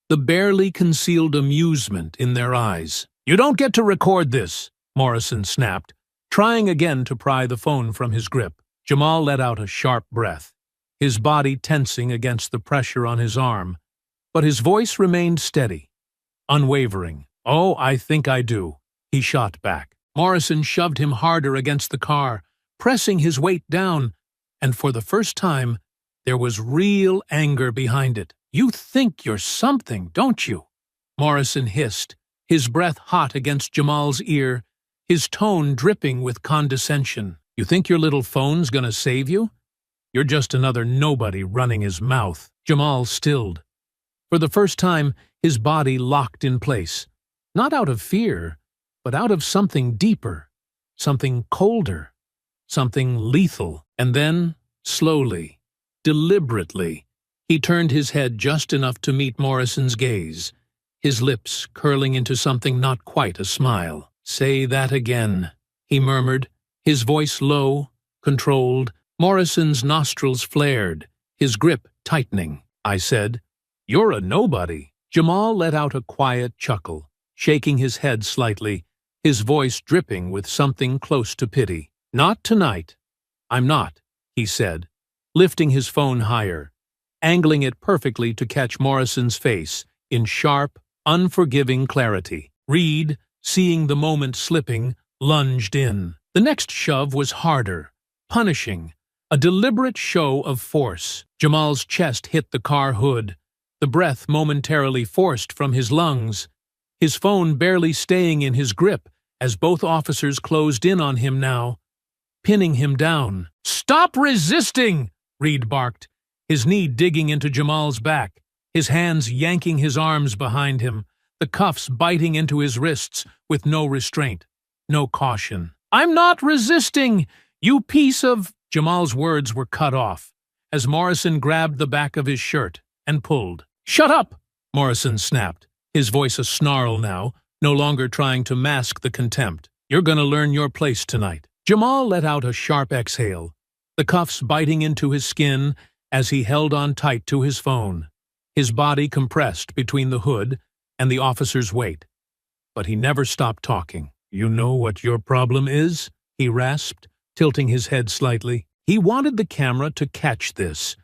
the barely concealed amusement in their eyes. "You don't get to record this," Morrison snapped, trying again to pry the phone from his grip. Jamal let out a sharp breath, his body tensing against the pressure on his arm, but his voice remained steady, unwavering. "Oh, I think I do," he shot back. Morrison shoved him harder against the car, pressing his weight down, and for the first time, there was real anger behind it. You think you're something, don't you? Morrison hissed, his breath hot against Jamal's ear, his tone dripping with condescension. You think your little phone's gonna save you? You're just another nobody running his mouth. Jamal stilled. For the first time, his body locked in place. Not out of fear, but out of something deeper, something colder, something lethal. And then, slowly, deliberately, he turned his head just enough to meet Morrison's gaze, his lips curling into something not quite a smile. "Say that again," he murmured, his voice low, controlled. Morrison's nostrils flared, his grip tightening. "I said, you're a nobody." Jamal let out a quiet chuckle, shaking his head slightly, his voice dripping with something close to pity. "Not tonight. I'm not," he said, lifting his phone higher, angling it perfectly to catch Morrison's face in sharp, unforgiving clarity. Reed, seeing the moment slipping, lunged in. The next shove was harder, punishing, a deliberate show of force. Jamal's chest hit the car hood, the breath momentarily forced from his lungs, his phone barely staying in his grip as both officers closed in on him now, pinning him down. "Stop resisting!" Reed barked, his knee digging into Jamal's back, his hands yanking his arms behind him, the cuffs biting into his wrists with no restraint, no caution. "I'm not resisting, you piece of—" Jamal's words were cut off as Morrison grabbed the back of his shirt and pulled. "Shut up!" Morrison snapped, his voice a snarl now, no longer trying to mask the contempt. "You're gonna learn your place tonight." Jamal let out a sharp exhale, the cuffs biting into his skin as he held on tight to his phone, his body compressed between the hood and the officer's weight. But he never stopped talking. "You know what your problem is?" he rasped, tilting his head slightly. He wanted the camera to catch this,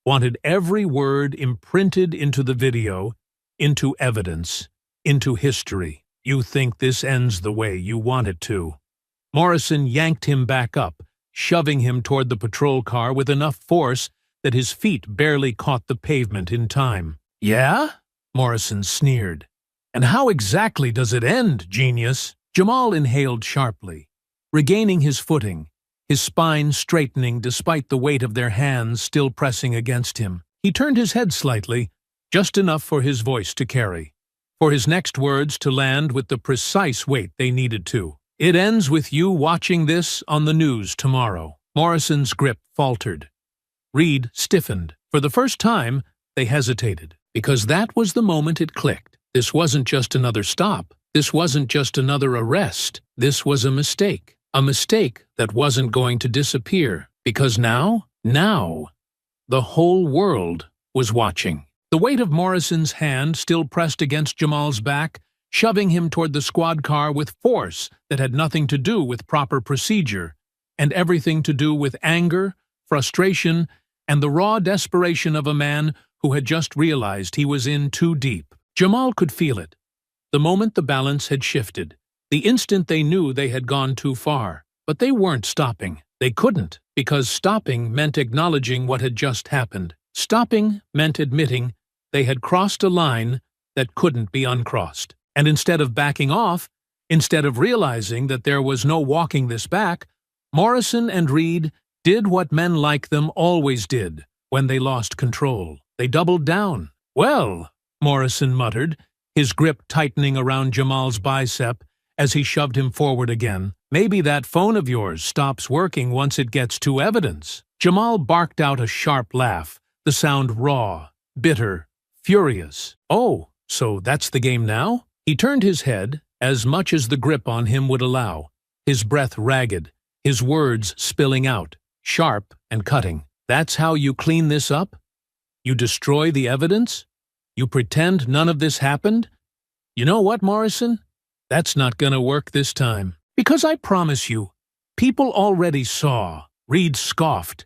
wanted every word imprinted into the video, into evidence, into history. "You think this ends the way you want it to." Morrison yanked him back up, shoving him toward the patrol car with enough force that his feet barely caught the pavement in time. "Yeah?" Morrison sneered. "And how exactly does it end, genius?" Jamal inhaled sharply, regaining his footing, his spine straightening despite the weight of their hands still pressing against him. He turned his head slightly, just enough for his voice to carry, for his next words to land with the precise weight they needed to. "It ends with you watching this on the news tomorrow." Morrison's grip faltered. Reed stiffened. For the first time, they hesitated, because that was the moment it clicked. This wasn't just another stop. This wasn't just another arrest. This was a mistake that wasn't going to disappear, because now, the whole world was watching. The weight of Morrison's hand still pressed against Jamal's back, shoving him toward the squad car with force that had nothing to do with proper procedure, and everything to do with anger, frustration, and the raw desperation of a man who had just realized he was in too deep. Jamal could feel it. The moment the balance had shifted, the instant they knew they had gone too far. But they weren't stopping. They couldn't, because stopping meant acknowledging what had just happened. Stopping meant admitting they had crossed a line that couldn't be uncrossed. And instead of backing off, instead of realizing that there was no walking this back, Morrison and Reed did what men like them always did when they lost control. They doubled down. "Well," Morrison muttered, his grip tightening around Jamal's bicep as he shoved him forward again, "maybe that phone of yours stops working once it gets to evidence." Jamal barked out a sharp laugh, the sound raw, bitter, furious. "Oh, so that's the game now?" He turned his head, as much as the grip on him would allow, his breath ragged, his words spilling out, sharp and cutting. "That's how you clean this up? You destroy the evidence? You pretend none of this happened? You know what, Morrison? That's not gonna work this time. Because I promise you, people already saw." Reed scoffed,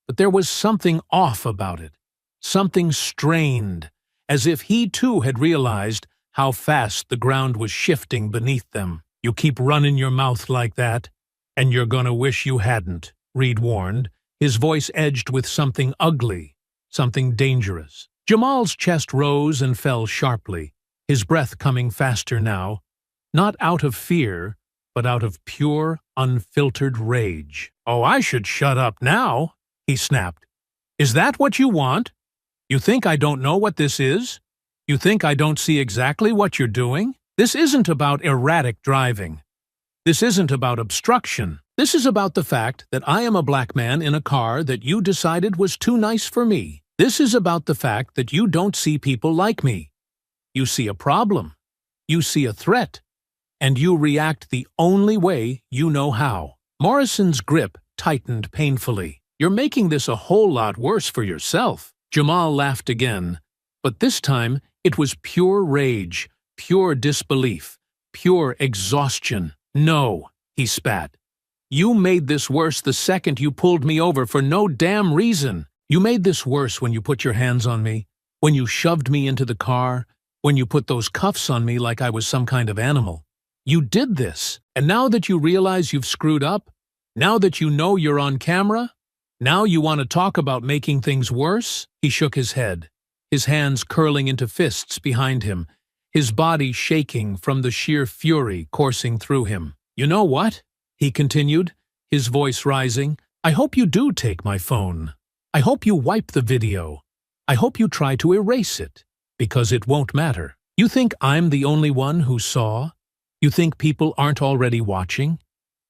but there was something off about it, something strained, as if he too had realized how fast the ground was shifting beneath them. "You keep running your mouth like that, and you're gonna wish you hadn't," Reed warned, his voice edged with something ugly, something dangerous. Jamal's chest rose and fell sharply, his breath coming faster now, not out of fear, but out of pure, unfiltered rage. "Oh, I should shut up now," he snapped. "Is that what you want? You think I don't know what this is? You think I don't see exactly what you're doing? This isn't about erratic driving. This isn't about obstruction. This is about the fact that I am a black man in a car that you decided was too nice for me. This is about the fact that you don't see people like me. You see a problem. You see a threat. And you react the only way you know how." Morrison's grip tightened painfully. "You're making this a whole lot worse for yourself." Jamal laughed again, but this time it was pure rage, pure disbelief, pure exhaustion. "No," he spat. "You made this worse the second you pulled me over for no damn reason. You made this worse when you put your hands on me, when you shoved me into the car, when you put those cuffs on me like I was some kind of animal. You did this, and now that you realize you've screwed up, now that you know you're on camera, now you want to talk about making things worse?" He shook his head, his hands curling into fists behind him, his body shaking from the sheer fury coursing through him. "You know what?" he continued, his voice rising. "I hope you do take my phone. I hope you wipe the video. I hope you try to erase it, because it won't matter. You think I'm the only one who saw? You think people aren't already watching?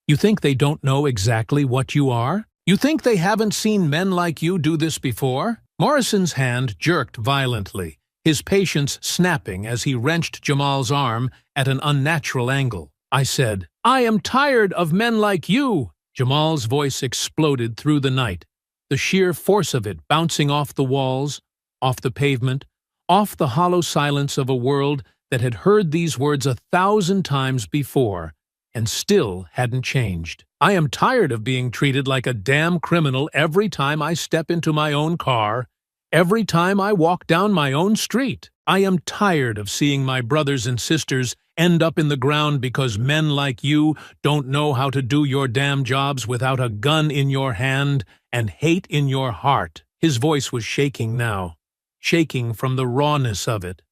You think they don't know exactly what you are? You think they haven't seen men like you do this before?" Morrison's hand jerked violently, his patience snapping as he wrenched Jamal's arm at an unnatural angle. "I said, I am tired of men like you!" Jamal's voice exploded through the night, the sheer force of it bouncing off the walls, off the pavement, off the hollow silence of a world that had heard these words 1,000 times before and still hadn't changed. "I am tired of being treated like a damn criminal every time I step into my own car, every time I walk down my own street. I am tired of seeing my brothers and sisters end up in the ground because men like you don't know how to do your damn jobs without a gun in your hand and hate in your heart." His voice was shaking now, shaking from the rawness of it,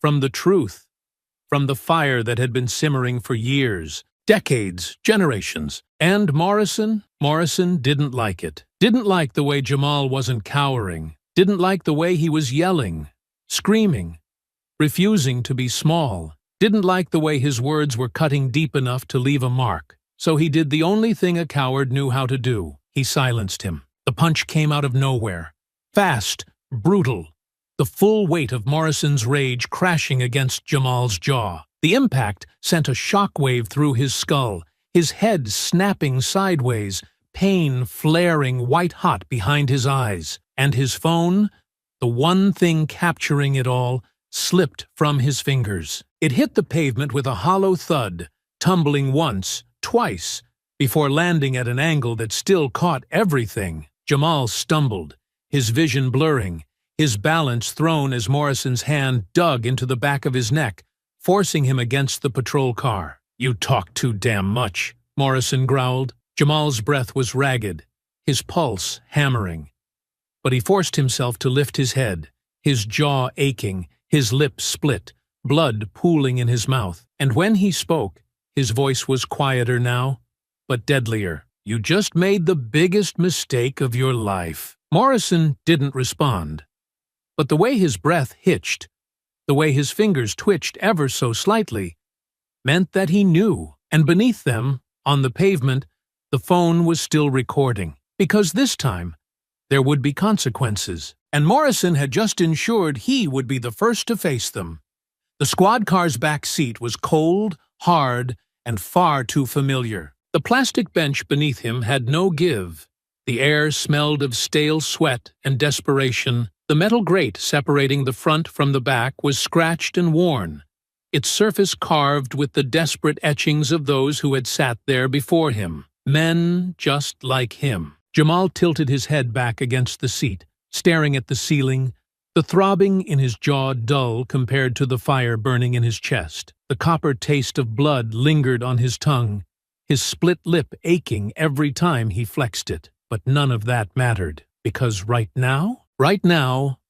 from the truth, from the fire that had been simmering for years, decades, generations. And Morrison didn't like it. Didn't like the way Jamal wasn't cowering. Didn't like the way he was yelling, screaming, refusing to be small. Didn't like the way his words were cutting deep enough to leave a mark. So he did the only thing a coward knew how to do. He silenced him. The punch came out of nowhere. Fast, brutal. The full weight of Morrison's rage crashing against Jamal's jaw. The impact sent a shockwave through his skull, his head snapping sideways, pain flaring white-hot behind his eyes. And his phone, the one thing capturing it all, slipped from his fingers. It hit the pavement with a hollow thud, tumbling once, twice, before landing at an angle that still caught everything. Jamal stumbled, his vision blurring, his balance thrown as Morrison's hand dug into the back of his neck, forcing him against the patrol car. "You talk too damn much," Morrison growled. Jamal's breath was ragged, his pulse hammering. But he forced himself to lift his head, his jaw aching, his lips split, blood pooling in his mouth. And when he spoke, his voice was quieter now, but deadlier. "You just made the biggest mistake of your life." Morrison didn't respond. But the way his breath hitched, the way his fingers twitched ever so slightly, meant that he knew, and beneath them, on the pavement, the phone was still recording. Because this time, there would be consequences, and Morrison had just ensured he would be the first to face them. The squad car's back seat was cold, hard, and far too familiar. The plastic bench beneath him had no give. The air smelled of stale sweat and desperation. The metal grate separating the front from the back was scratched and worn, its surface carved with the desperate etchings of those who had sat there before him. Men just like him. Jamal tilted his head back against the seat, staring at the ceiling, the throbbing in his jaw dull compared to the fire burning in his chest. The copper taste of blood lingered on his tongue, his split lip aching every time he flexed it. But none of that mattered, because right now,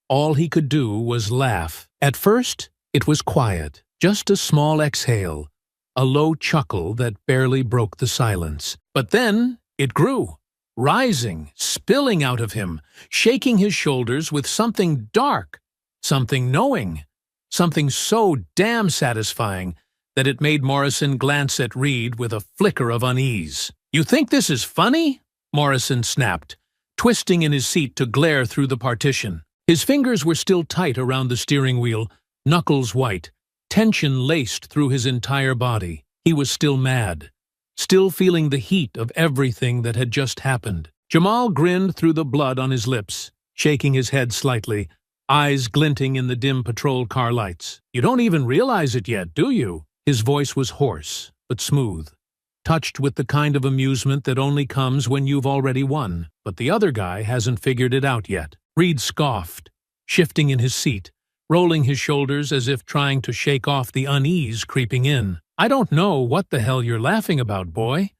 All he could do was laugh. At first, it was quiet, just a small exhale, a low chuckle that barely broke the silence. But then it grew, rising, spilling out of him, shaking his shoulders with something dark, something knowing, something so damn satisfying that it made Morrison glance at Reed with a flicker of unease. "You think this is funny?" Morrison snapped, twisting in his seat to glare through the partition. His fingers were still tight around the steering wheel, knuckles white, tension laced through his entire body. He was still mad, still feeling the heat of everything that had just happened. Jamal grinned through the blood on his lips, shaking his head slightly, eyes glinting in the dim patrol car lights. "You don't even realize it yet, do you?" His voice was hoarse, but smooth, touched with the kind of amusement that only comes when you've already won. But the other guy hasn't figured it out yet. Reed scoffed, shifting in his seat, rolling his shoulders as if trying to shake off the unease creeping in. "I don't know what the hell you're laughing about, boy.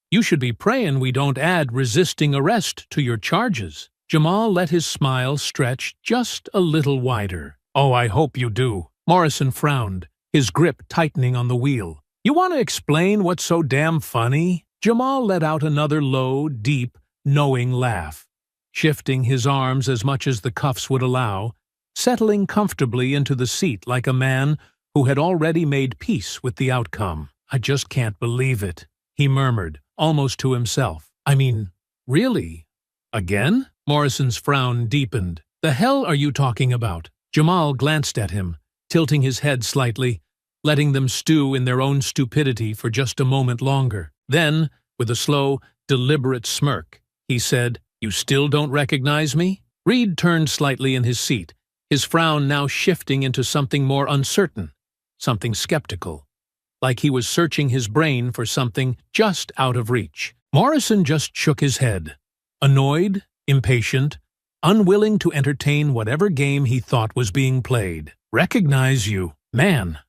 You should be praying we don't add resisting arrest to your charges." Jamal let his smile stretch just a little wider. "Oh, I hope you do." Morrison frowned, his grip tightening on the wheel. "You want to explain what's so damn funny?" Jamal let out another low, deep, knowing laugh, shifting his arms as much as the cuffs would allow, settling comfortably into the seat like a man who had already made peace with the outcome. "I just can't believe it," he murmured, almost to himself. "I mean, really? Again?" Morrison's frown deepened. "The hell are you talking about?" Jamal glanced at him, tilting his head slightly, letting them stew in their own stupidity for just a moment longer. Then, with a slow, deliberate smirk, he said, "You still don't recognize me?" Reed turned slightly in his seat, his frown now shifting into something more uncertain, something skeptical, like he was searching his brain for something just out of reach. Morrison just shook his head, annoyed, impatient, unwilling to entertain whatever game he thought was being played. "Recognize you? Man,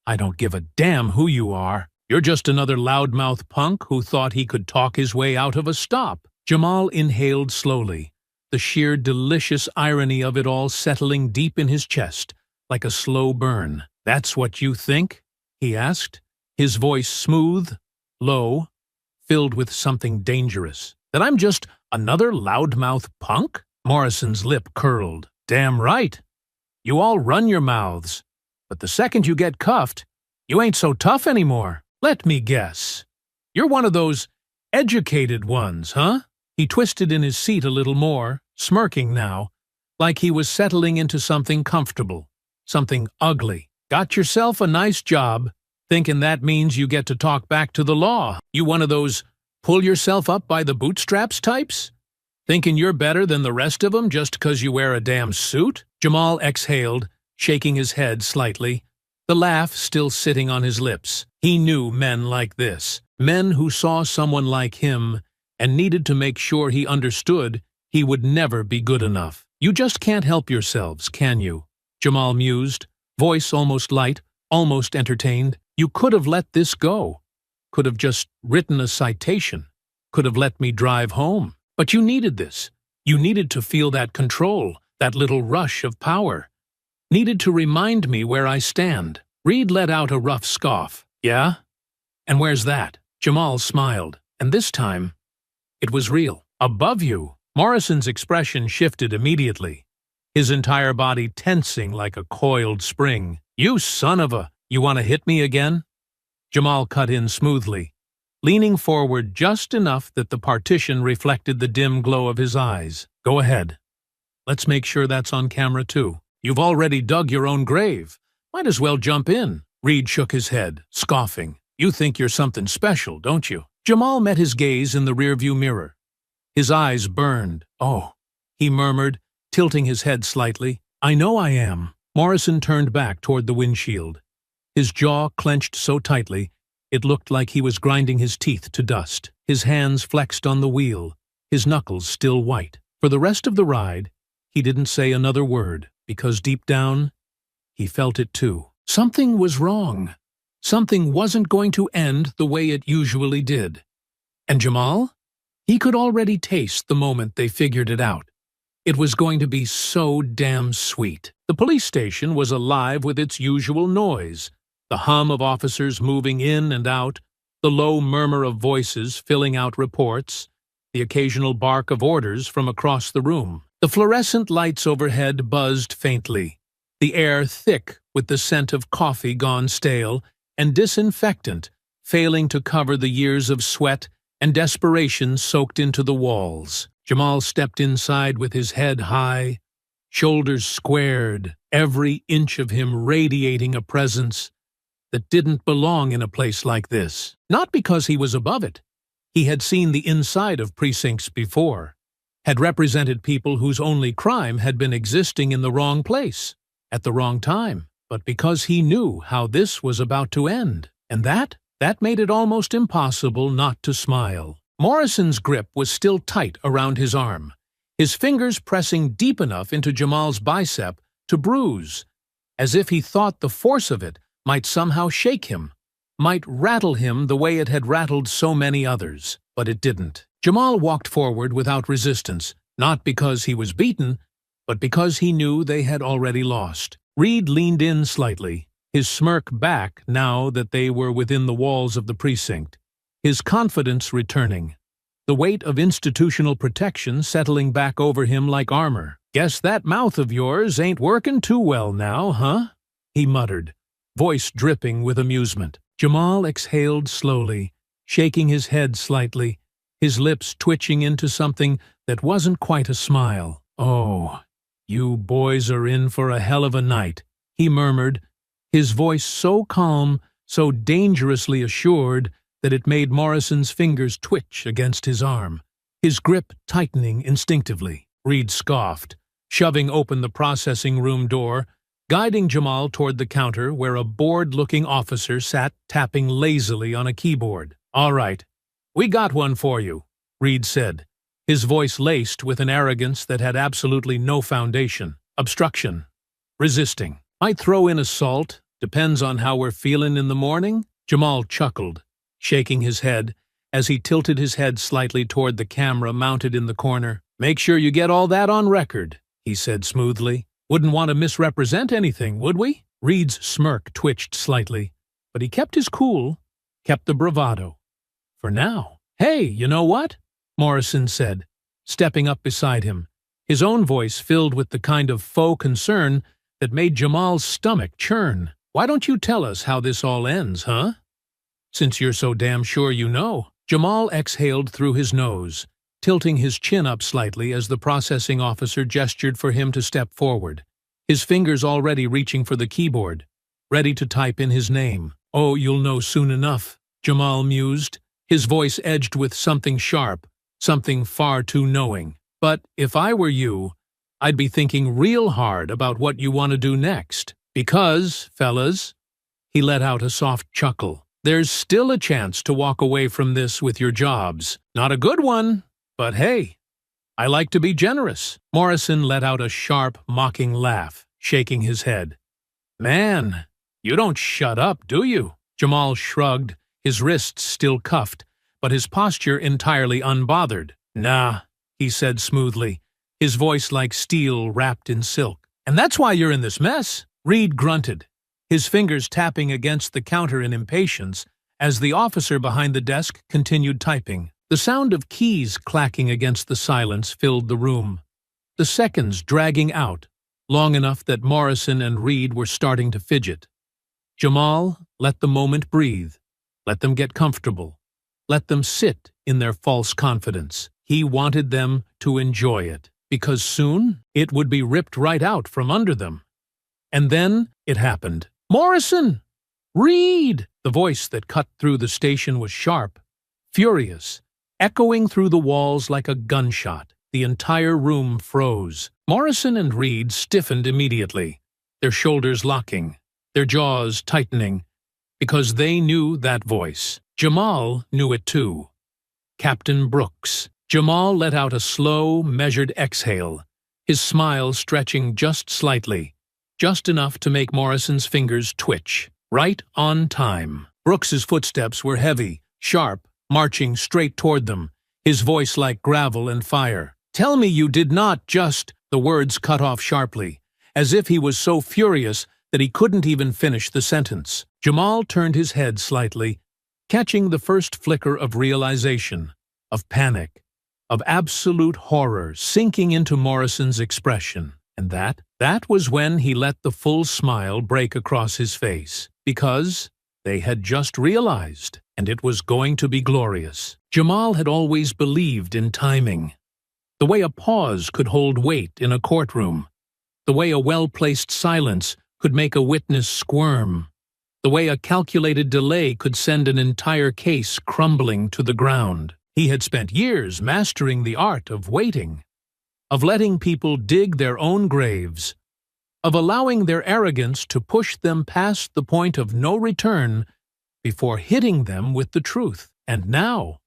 I don't give a damn who you are. You're just another loudmouth punk who thought he could talk his way out of a stop." Jamal inhaled slowly, the sheer delicious irony of it all settling deep in his chest, like a slow burn. "That's what you think?" he asked, his voice smooth, low, filled with something dangerous. "That I'm just another loudmouth punk?" Morrison's lip curled. "Damn right. You all run your mouths. But the second you get cuffed, you ain't so tough anymore. Let me guess. You're one of those educated ones, huh?" He twisted in his seat a little more, smirking now, like he was settling into something comfortable, something ugly. "Got yourself a nice job, thinking that means you get to talk back to the law. You one of those pull yourself up by the bootstraps types? Thinking you're better than the rest of them just 'cause you wear a damn suit?" Jamal exhaled, shaking his head slightly, the laugh still sitting on his lips. He knew men like this, men who saw someone like him and needed to make sure he understood he would never be good enough. "You just can't help yourselves, can you?" Jamal mused, voice almost light, almost entertained. "You could have let this go, could have just written a citation, could have let me drive home. But you needed this. You needed to feel that control, that little rush of power. Needed to remind me where I stand." Reed let out a rough scoff. "Yeah? And where's that?" Jamal smiled, and this time, it was real. "Above you." Morrison's expression shifted immediately, his entire body tensing like a coiled spring. "You son of a... You want to hit me again?" Jamal cut in smoothly, leaning forward just enough that the partition reflected the dim glow of his eyes. "Go ahead. Let's make sure that's on camera too. You've already dug your own grave. Might as well jump in." Reed shook his head, scoffing. "You think you're something special, don't you?" Jamal met his gaze in the rearview mirror. His eyes burned. "Oh," he murmured, tilting his head slightly. "I know I am." Morrison turned back toward the windshield, his jaw clenched so tightly it looked like he was grinding his teeth to dust. His hands flexed on the wheel, his knuckles still white. For the rest of the ride, he didn't say another word, because deep down, he felt it too. Something was wrong. Something wasn't going to end the way it usually did. And Jamal? He could already taste the moment they figured it out. It was going to be so damn sweet. The police station was alive with its usual noise, the hum of officers moving in and out, the low murmur of voices filling out reports, the occasional bark of orders from across the room. The fluorescent lights overhead buzzed faintly, the air thick with the scent of coffee gone stale and disinfectant failing to cover the years of sweat and desperation soaked into the walls. Jamal stepped inside with his head high, shoulders squared, every inch of him radiating a presence that didn't belong in a place like this. Not because he was above it. He had seen the inside of precincts before, had represented people whose only crime had been existing in the wrong place, at the wrong time, but because he knew how this was about to end. And that made it almost impossible not to smile. Morrison's grip was still tight around his arm, his fingers pressing deep enough into Jamal's bicep to bruise, as if he thought the force of it might somehow shake him, might rattle him the way it had rattled so many others. But it didn't. Jamal walked forward without resistance, not because he was beaten, but because he knew they had already lost. Reed leaned in slightly, his smirk back now that they were within the walls of the precinct, his confidence returning, the weight of institutional protection settling back over him like armor. "Guess that mouth of yours ain't working too well now, huh?" he muttered, voice dripping with amusement. Jamal exhaled slowly, shaking his head slightly, his lips twitching into something that wasn't quite a smile. "Oh, you boys are in for a hell of a night," he murmured, his voice so calm, so dangerously assured that it made Morrison's fingers twitch against his arm, his grip tightening instinctively. Reed scoffed, shoving open the processing room door, guiding Jamal toward the counter where a bored-looking officer sat tapping lazily on a keyboard. "All right, we got one for you," Reed said, his voice laced with an arrogance that had absolutely no foundation. "Obstruction. Resisting. Might throw in assault. Depends on how we're feeling in the morning." Jamal chuckled, shaking his head as he tilted his head slightly toward the camera mounted in the corner. "Make sure you get all that on record," he said smoothly. "Wouldn't want to misrepresent anything, would we?" Reed's smirk twitched slightly, but he kept his cool, kept the bravado. For now. "Hey, you know what?" Morrison said, stepping up beside him, his own voice filled with the kind of faux concern that made Jamal's stomach churn. "Why don't you tell us how this all ends, huh? Since you're so damn sure you know." Jamal exhaled through his nose, tilting his chin up slightly as the processing officer gestured for him to step forward, his fingers already reaching for the keyboard, ready to type in his name. "Oh, you'll know soon enough," Jamal mused, his voice edged with something sharp, something far too knowing. "But if I were you, I'd be thinking real hard about what you want to do next. Because, fellas," he let out a soft chuckle, "there's still a chance to walk away from this with your jobs. Not a good one, but hey, I like to be generous." Morrison let out a sharp, mocking laugh, shaking his head. "Man, you don't shut up, do you?" Jamal shrugged, his wrists still cuffed, but his posture entirely unbothered. "Nah," he said smoothly, his voice like steel wrapped in silk. "And that's why you're in this mess." Reed grunted, his fingers tapping against the counter in impatience as the officer behind the desk continued typing. The sound of keys clacking against the silence filled the room, the seconds dragging out, long enough that Morrison and Reed were starting to fidget. Jamal let the moment breathe, let them get comfortable, let them sit in their false confidence. He wanted them to enjoy it, because soon it would be ripped right out from under them. And then it happened. "Morrison! Reed!" The voice that cut through the station was sharp, furious, echoing through the walls like a gunshot. The entire room froze. Morrison and Reed stiffened immediately, their shoulders locking, their jaws tightening, because they knew that voice. Jamal knew it too. Captain Brooks. Jamal let out a slow, measured exhale, his smile stretching just slightly, just enough to make Morrison's fingers twitch. Right on time. Brooks's footsteps were heavy, sharp, marching straight toward them, his voice like gravel and fire. "Tell me you did not just..." The words cut off sharply, as if he was so furious that he couldn't even finish the sentence. Jamal turned his head slightly, catching the first flicker of realization, of panic, of absolute horror sinking into Morrison's expression. And that was when he let the full smile break across his face, because they had just realized, and it was going to be glorious. Jamal had always believed in timing. The way a pause could hold weight in a courtroom. The way a well-placed silence could make a witness squirm. The way a calculated delay could send an entire case crumbling to the ground. He had spent years mastering the art of waiting, of letting people dig their own graves, of allowing their arrogance to push them past the point of no return before hitting them with the truth. And now,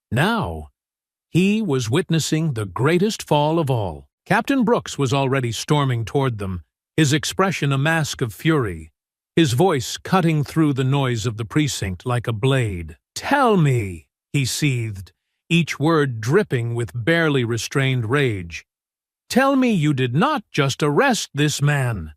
he was witnessing the greatest fall of all. Captain Brooks was already storming toward them, his expression a mask of fury, his voice cutting through the noise of the precinct like a blade. "Tell me," he seethed, each word dripping with barely restrained rage. "Tell me you did not just arrest this man."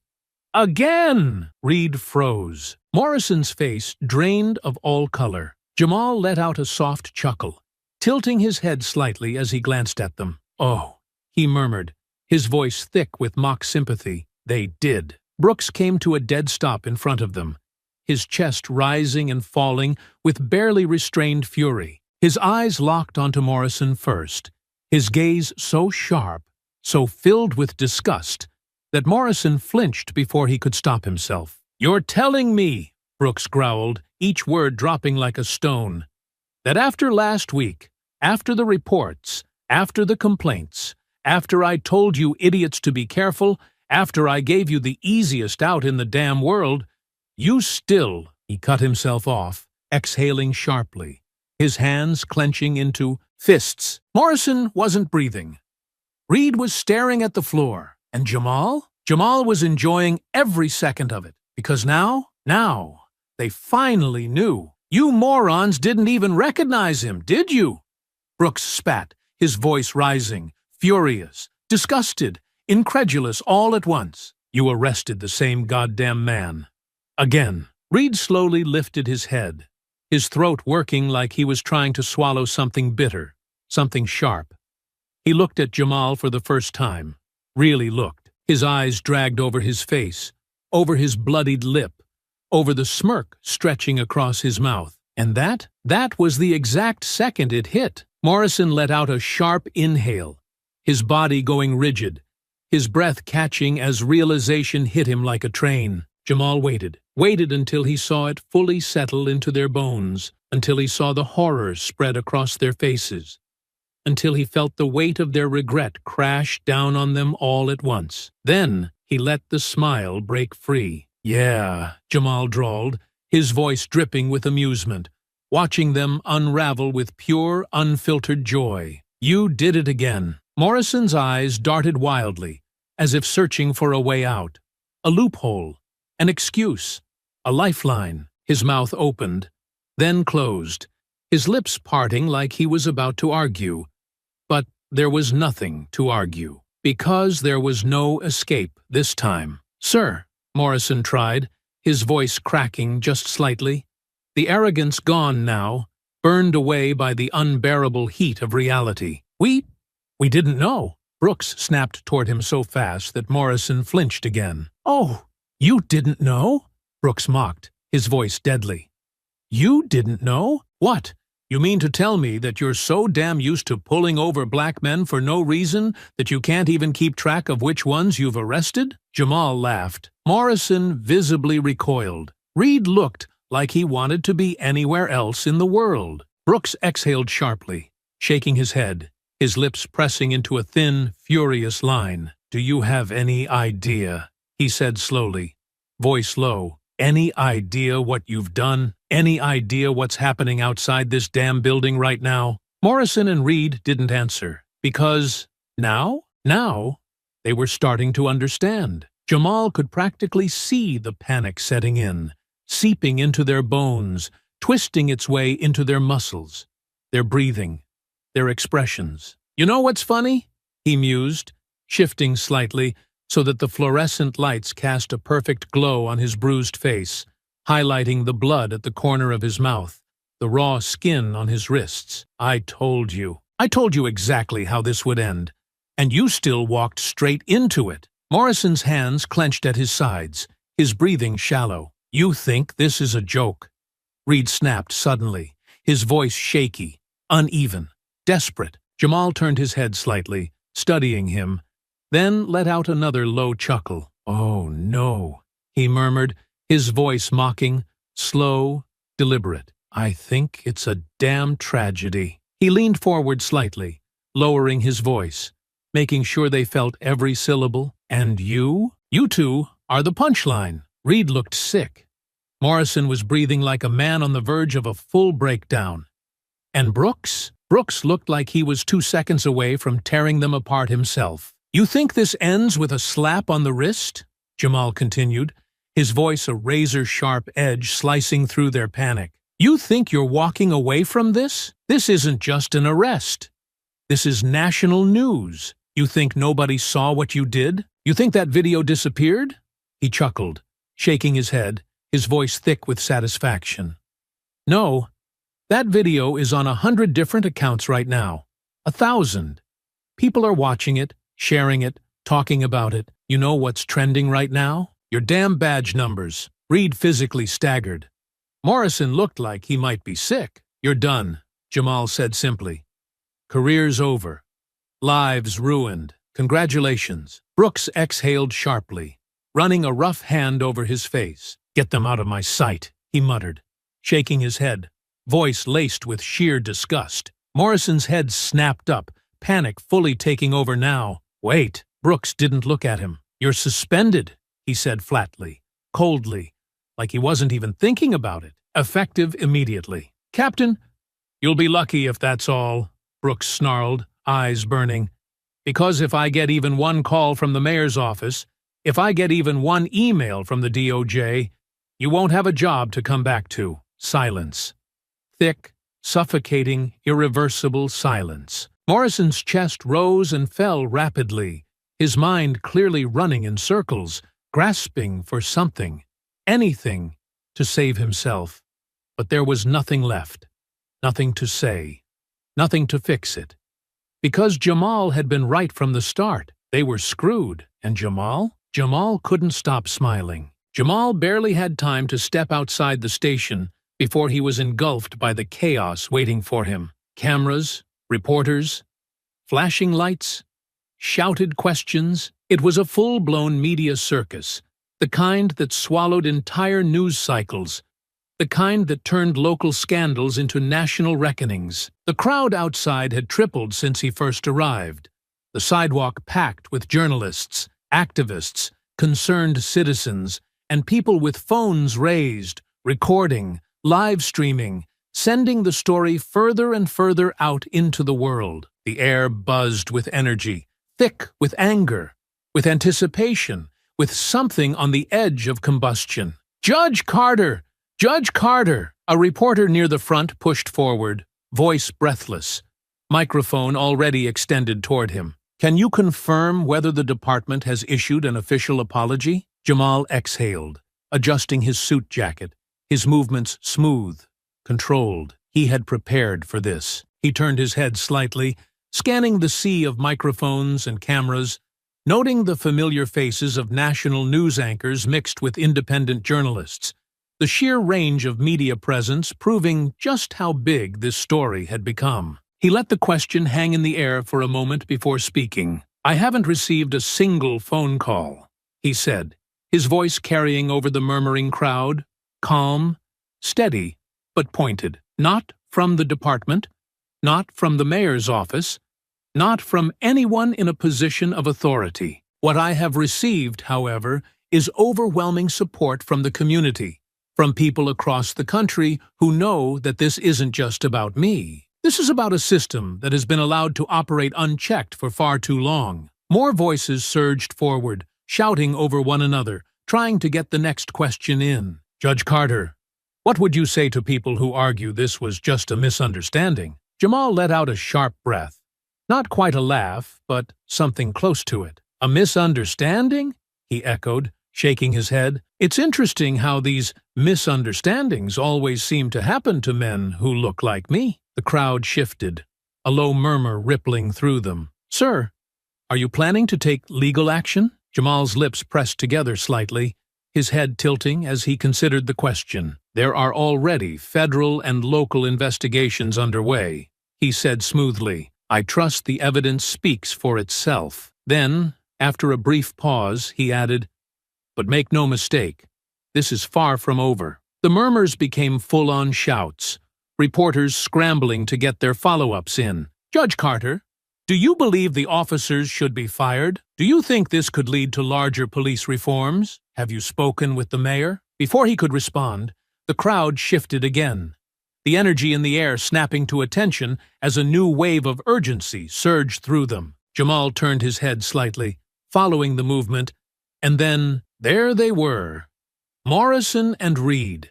"Again!" Reed froze. Morrison's face drained of all color. Jamal let out a soft chuckle, tilting his head slightly as he glanced at them. "Oh," he murmured, his voice thick with mock sympathy. "They did." Brooks came to a dead stop in front of them, his chest rising and falling with barely restrained fury. His eyes locked onto Morrison first, his gaze so sharp, so filled with disgust, that Morrison flinched before he could stop himself. "You're telling me," Brooks growled, each word dropping like a stone, "that after last week, after the reports, after the complaints, after I told you idiots to be careful, after I gave you the easiest out in the damn world, you still—" He cut himself off, exhaling sharply, his hands clenching into fists. Morrison wasn't breathing. Reed was staring at the floor. And Jamal? Jamal was enjoying every second of it, because now, they finally knew. "You morons didn't even recognize him, did you?" Brooks spat, his voice rising, furious, disgusted, incredulous all at once. "You arrested the same goddamn man. Again." Reed slowly lifted his head, his throat working like he was trying to swallow something bitter, something sharp. He looked at Jamal for the first time, really looked. His eyes dragged over his face, over his bloodied lip, over the smirk stretching across his mouth. And that was the exact second it hit. Morrison let out a sharp inhale, his body going rigid, his breath catching as realization hit him like a train. Jamal waited until he saw it fully settle into their bones, until he saw the horror spread across their faces, until he felt the weight of their regret crash down on them all at once. Then he let the smile break free. "Yeah," Jamal drawled, his voice dripping with amusement, watching them unravel with pure, unfiltered joy. "You did it again." Morrison's eyes darted wildly, as if searching for a way out, a loophole, an excuse, a lifeline. His mouth opened, then closed, his lips parting like he was about to argue. But there was nothing to argue, because there was no escape this time. "Sir," Morrison tried, his voice cracking just slightly. The arrogance gone now, burned away by the unbearable heat of reality. We didn't know." Brooks snapped toward him so fast that Morrison flinched again. "Oh, you didn't know?" Brooks mocked, his voice deadly. "You didn't know? What? You mean to tell me that you're so damn used to pulling over black men for no reason that you can't even keep track of which ones you've arrested?" Jamal laughed. Morrison visibly recoiled. Reed looked like he wanted to be anywhere else in the world. Brooks exhaled sharply, shaking his head, his lips pressing into a thin, furious line. "Do you have any idea," he said slowly, voice low, "any idea what you've done? Any idea what's happening outside this damn building right now?" Morrison and Reed didn't answer, because now they were starting to understand. Jamal could practically see the panic setting in, seeping into their bones, twisting its way into their muscles, their breathing, their expressions. "You know what's funny?" he mused, shifting slightly so that the fluorescent lights cast a perfect glow on his bruised face, highlighting the blood at the corner of his mouth, the raw skin on his wrists. I told you. I told you exactly how this would end. And you still walked straight into it. Morrison's hands clenched at his sides, his breathing shallow. You think this is a joke? Reed snapped suddenly, his voice shaky, uneven, desperate. Jamal turned his head slightly, studying him, then let out another low chuckle. Oh, no, he murmured, his voice mocking, slow, deliberate. I think it's a damn tragedy. He leaned forward slightly, lowering his voice, making sure they felt every syllable. And you? You two are the punchline. Reed looked sick. Morrison was breathing like a man on the verge of a full breakdown. And Brooks? Brooks looked like he was 2 seconds away from tearing them apart himself. You think this ends with a slap on the wrist? Jamal continued, his voice a razor-sharp edge slicing through their panic. You think you're walking away from this? This isn't just an arrest. This is national news. You think nobody saw what you did? You think that video disappeared? He chuckled, shaking his head, his voice thick with satisfaction. No, that video is on 100 different accounts right now. 1,000. People are watching it, sharing it, talking about it. You know what's trending right now? Your damn badge numbers. Reed physically staggered. Morrison looked like he might be sick. You're done, Jamal said simply. Career's over. Lives ruined. Congratulations. Brooks exhaled sharply, running a rough hand over his face. Get them out of my sight, he muttered, shaking his head, voice laced with sheer disgust. Morrison's head snapped up, panic fully taking over now. Wait. Brooks didn't look at him. You're suspended, he said flatly, coldly, like he wasn't even thinking about it. Effective immediately. Captain, you'll be lucky if that's all, Brooks snarled, eyes burning. Because if I get even one call from the mayor's office, if I get even one email from the DOJ, you won't have a job to come back to. Silence. Thick, suffocating, irreversible silence. Morrison's chest rose and fell rapidly, his mind clearly running in circles, grasping for something, anything, to save himself. But there was nothing left, nothing to say, nothing to fix it. Because Jamal had been right from the start, they were screwed. And Jamal? Jamal couldn't stop smiling. Jamal barely had time to step outside the station before he was engulfed by the chaos waiting for him. Cameras, reporters, flashing lights, shouted questions. It was a full-blown media circus, the kind that swallowed entire news cycles, the kind that turned local scandals into national reckonings. The crowd outside had tripled since he first arrived, the sidewalk packed with journalists, activists, concerned citizens, and people with phones raised, recording, live streaming, sending the story further and further out into the world. The air buzzed with energy, thick with anger, with anticipation, with something on the edge of combustion. Judge Carter! Judge Carter! A reporter near the front pushed forward, voice breathless, microphone already extended toward him. Can you confirm whether the department has issued an official apology? Jamal exhaled, adjusting his suit jacket, his movements smooth, controlled. He had prepared for this. He turned his head slightly, scanning the sea of microphones and cameras, noting the familiar faces of national news anchors mixed with independent journalists, the sheer range of media presence proving just how big this story had become. He let the question hang in the air for a moment before speaking. I haven't received a single phone call, he said, his voice carrying over the murmuring crowd, calm, steady, but pointed. Not from the department, not from the mayor's office, not from anyone in a position of authority. What I have received, however, is overwhelming support from the community, from people across the country who know that this isn't just about me. This is about a system that has been allowed to operate unchecked for far too long. More voices surged forward, shouting over one another, trying to get the next question in. Judge Carter, what would you say to people who argue this was just a misunderstanding? Jamal let out a sharp breath. Not quite a laugh, but something close to it. "A misunderstanding?" he echoed, shaking his head. "It's interesting how these misunderstandings always seem to happen to men who look like me." The crowd shifted, a low murmur rippling through them. "Sir, are you planning to take legal action?" Jamal's lips pressed together slightly, his head tilting as he considered the question. "There are already federal and local investigations underway," he said smoothly. "I trust the evidence speaks for itself." Then, after a brief pause, he added, "But make no mistake, this is far from over." The murmurs became full-on shouts, reporters scrambling to get their follow-ups in. "Judge Carter, do you believe the officers should be fired? Do you think this could lead to larger police reforms? Have you spoken with the mayor?" Before he could respond, the crowd shifted again, the energy in the air snapping to attention as a new wave of urgency surged through them. Jamal turned his head slightly, following the movement, and then there they were, Morrison and Reed,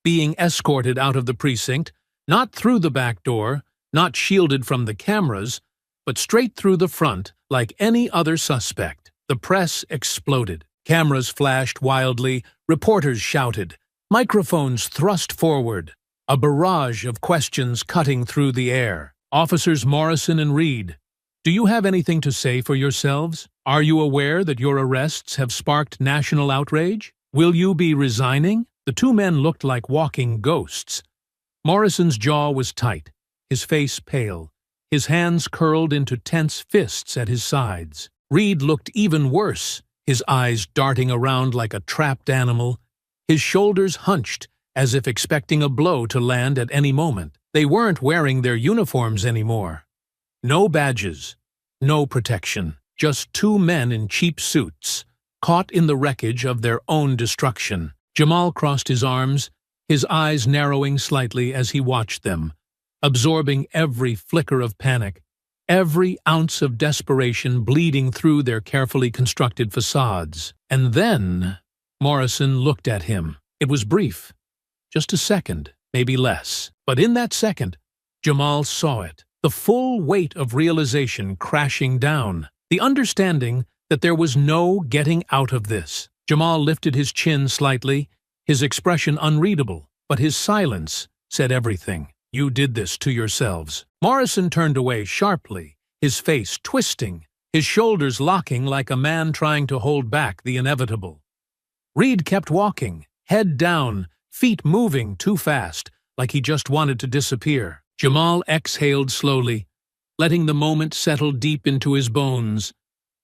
being escorted out of the precinct, not through the back door, not shielded from the cameras, but straight through the front like any other suspect. The press exploded. Cameras flashed wildly, reporters shouted, microphones thrust forward, a barrage of questions cutting through the air. "Officers Morrison and Reed, do you have anything to say for yourselves? Are you aware that your arrests have sparked national outrage? Will you be resigning?" The two men looked like walking ghosts. Morrison's jaw was tight, his face pale, his hands curled into tense fists at his sides. Reed looked even worse, his eyes darting around like a trapped animal, his shoulders hunched as if expecting a blow to land at any moment. They weren't wearing their uniforms anymore. No badges, no protection, just two men in cheap suits, caught in the wreckage of their own destruction. Jamal crossed his arms, his eyes narrowing slightly as he watched them, absorbing every flicker of panic, every ounce of desperation bleeding through their carefully constructed facades. And then Morrison looked at him. It was brief, just a second, maybe less. But in that second, Jamal saw it, the full weight of realization crashing down, the understanding that there was no getting out of this. Jamal lifted his chin slightly, his expression unreadable, but his silence said everything. "You did this to yourselves." Morrison turned away sharply, his face twisting, his shoulders locking like a man trying to hold back the inevitable. Reed kept walking, head down, feet moving too fast, like he just wanted to disappear. Jamal exhaled slowly, letting the moment settle deep into his bones,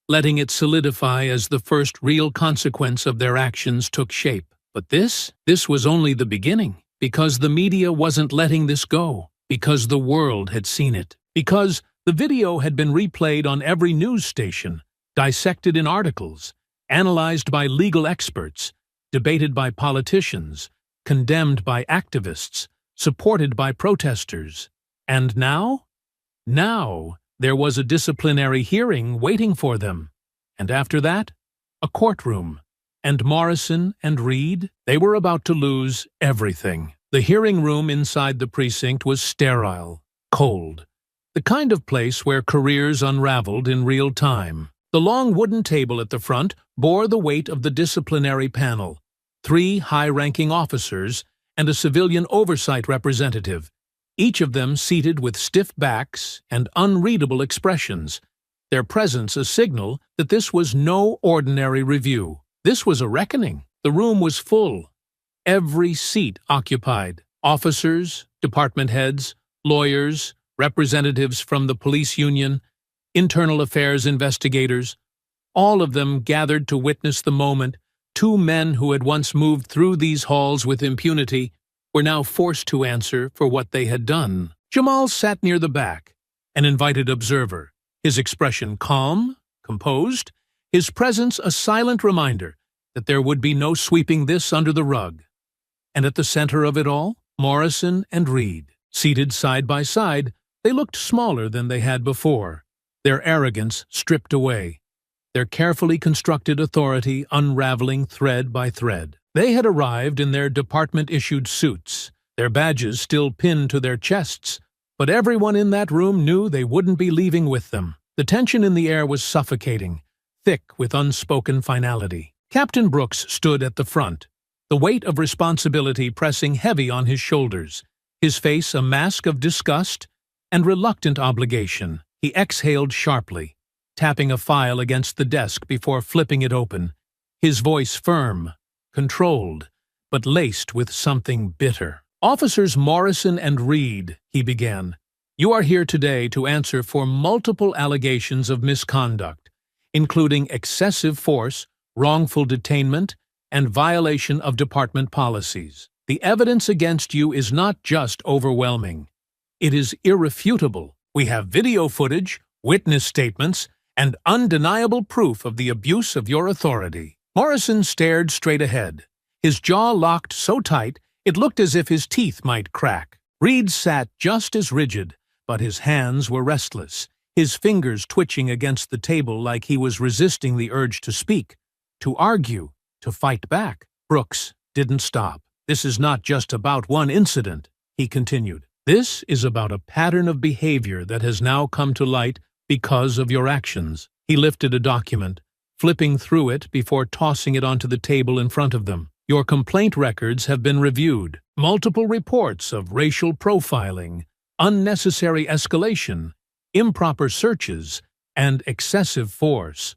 letting it solidify as the first real consequence of their actions took shape. But this was only the beginning, because the media wasn't letting this go, because the world had seen it, because the video had been replayed on every news station, dissected in articles, analyzed by legal experts, debated by politicians, condemned by activists, supported by protesters. And now? Now there was a disciplinary hearing waiting for them. And after that, a courtroom. And Morrison and Reed, they were about to lose everything. The hearing room inside the precinct was sterile, cold, the kind of place where careers unraveled in real time. The long wooden table at the front bore the weight of the disciplinary panel, 3 high-ranking officers and a civilian oversight representative, each of them seated with stiff backs and unreadable expressions, their presence a signal that this was no ordinary review. This was a reckoning. The room was full, every seat occupied. Officers, department heads, lawyers, representatives from the police union, internal affairs investigators, all of them gathered to witness the moment. 2 men who had once moved through these halls with impunity were now forced to answer for what they had done. Jamal sat near the back, an invited observer, his expression calm, composed, his presence a silent reminder that there would be no sweeping this under the rug. And at the center of it all, Morrison and Reed. Seated side by side, they looked smaller than they had before, their arrogance stripped away, their carefully constructed authority unraveling thread by thread. They had arrived in their department-issued suits, their badges still pinned to their chests, but everyone in that room knew they wouldn't be leaving with them. The tension in the air was suffocating, thick with unspoken finality. Captain Brooks stood at the front, the weight of responsibility pressing heavy on his shoulders, his face a mask of disgust and reluctant obligation. He exhaled sharply, tapping a file against the desk before flipping it open, his voice firm, controlled, but laced with something bitter. "Officers Morrison and Reed," he began, "you are here today to answer for multiple allegations of misconduct, including excessive force, wrongful detainment, and violation of department policies. The evidence against you is not just overwhelming. It is irrefutable. We have video footage, witness statements, and undeniable proof of the abuse of your authority." Morrison stared straight ahead, his jaw locked so tight it looked as if his teeth might crack. Reed sat just as rigid, but his hands were restless, his fingers twitching against the table like he was resisting the urge to speak, to argue, to fight back. Brooks didn't stop. "This is not just about one incident," he continued. "This is about a pattern of behavior that has now come to light because of your actions." He lifted a document, flipping through it before tossing it onto the table in front of them. "Your complaint records have been reviewed. Multiple reports of racial profiling, unnecessary escalation, improper searches, and excessive force,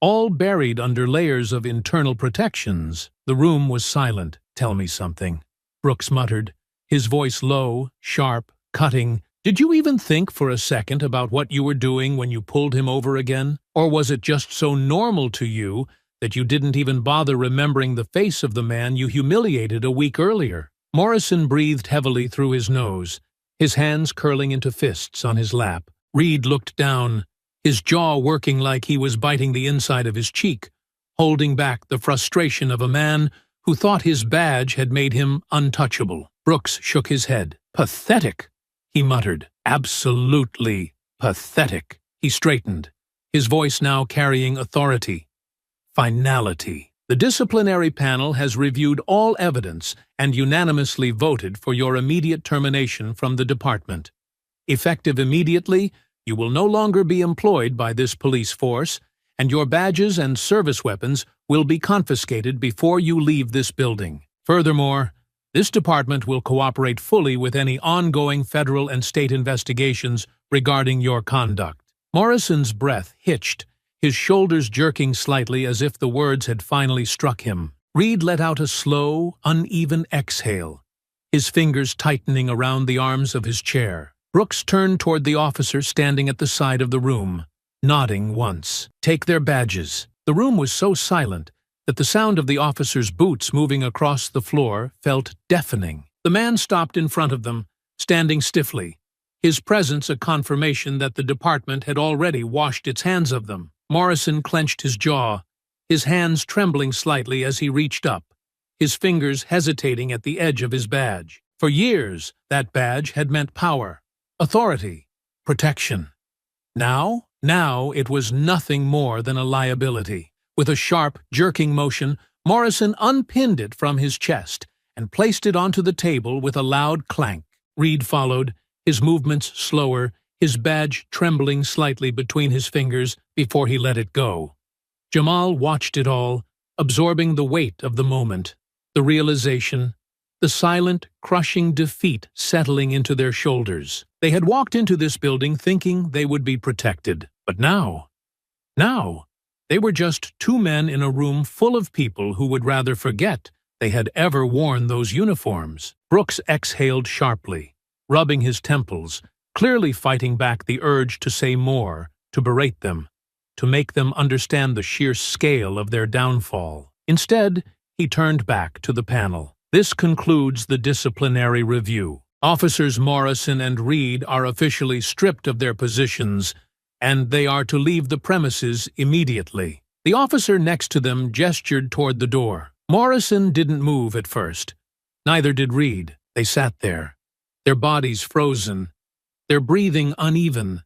all buried under layers of internal protections." The room was silent. "Tell me something," Brooks muttered, his voice low, sharp, cutting. "Did you even think for a second about what you were doing when you pulled him over again? Or was it just so normal to you that you didn't even bother remembering the face of the man you humiliated a week earlier?" Morrison breathed heavily through his nose, his hands curling into fists on his lap. Reed looked down, his jaw working like he was biting the inside of his cheek, holding back the frustration of a man who thought his badge had made him untouchable. Brooks shook his head. "Pathetic," he muttered. "Absolutely pathetic." He straightened, his voice now carrying authority. "Finality. The disciplinary panel has reviewed all evidence and unanimously voted for your immediate termination from the department. Effective immediately, you will no longer be employed by this police force, and your badges and service weapons will be confiscated before you leave this building. Furthermore, this department will cooperate fully with any ongoing federal and state investigations regarding your conduct." Morrison's breath hitched, his shoulders jerking slightly as if the words had finally struck him. Reed let out a slow, uneven exhale, his fingers tightening around the arms of his chair. Brooks turned toward the officer standing at the side of the room, nodding once. "Take their badges." The room was so silent that the sound of the officer's boots moving across the floor felt deafening. The man stopped in front of them, standing stiffly, his presence a confirmation that the department had already washed its hands of them. Morrison clenched his jaw, his hands trembling slightly as he reached up, his fingers hesitating at the edge of his badge. For years, that badge had meant power, authority, protection. Now it was nothing more than a liability. With a sharp, jerking motion, Morrison unpinned it from his chest and placed it onto the table with a loud clank. Reed followed, his movements slower, his badge trembling slightly between his fingers before he let it go. Jamal watched it all, absorbing the weight of the moment, the realization, the silent, crushing defeat settling into their shoulders. They had walked into this building thinking they would be protected, but now, they were just two men in a room full of people who would rather forget they had ever worn those uniforms. Brooks exhaled sharply, rubbing his temples, clearly fighting back the urge to say more, to berate them, to make them understand the sheer scale of their downfall. Instead, he turned back to the panel. "This concludes the disciplinary review. Officers Morrison and Reed are officially stripped of their positions, and they are to leave the premises immediately." The officer next to them gestured toward the door. Morrison didn't move at first. Neither did Reed. They sat there, their bodies frozen, their breathing uneven,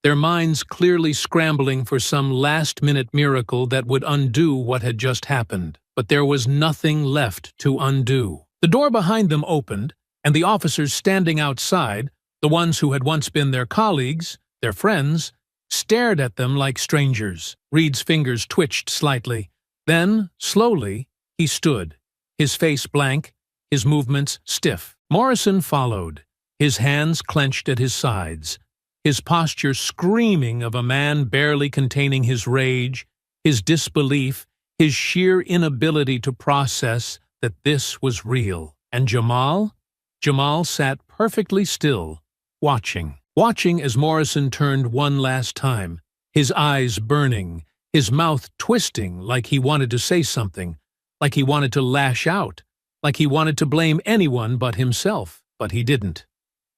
their minds clearly scrambling for some last-minute miracle that would undo what had just happened. But there was nothing left to undo. The door behind them opened, and the officers standing outside, The ones who had once been their colleagues, their friends, stared at them like strangers. Reed's fingers twitched slightly. Then, slowly, he stood, his face blank, his movements stiff. Morrison followed, his hands clenched at his sides, his posture screaming of a man barely containing his rage, his disbelief, his sheer inability to process that this was real. And Jamal? Jamal sat perfectly still, watching as Morrison turned one last time, his eyes burning, his mouth twisting like he wanted to say something, like he wanted to lash out, like he wanted to blame anyone but himself. But he didn't.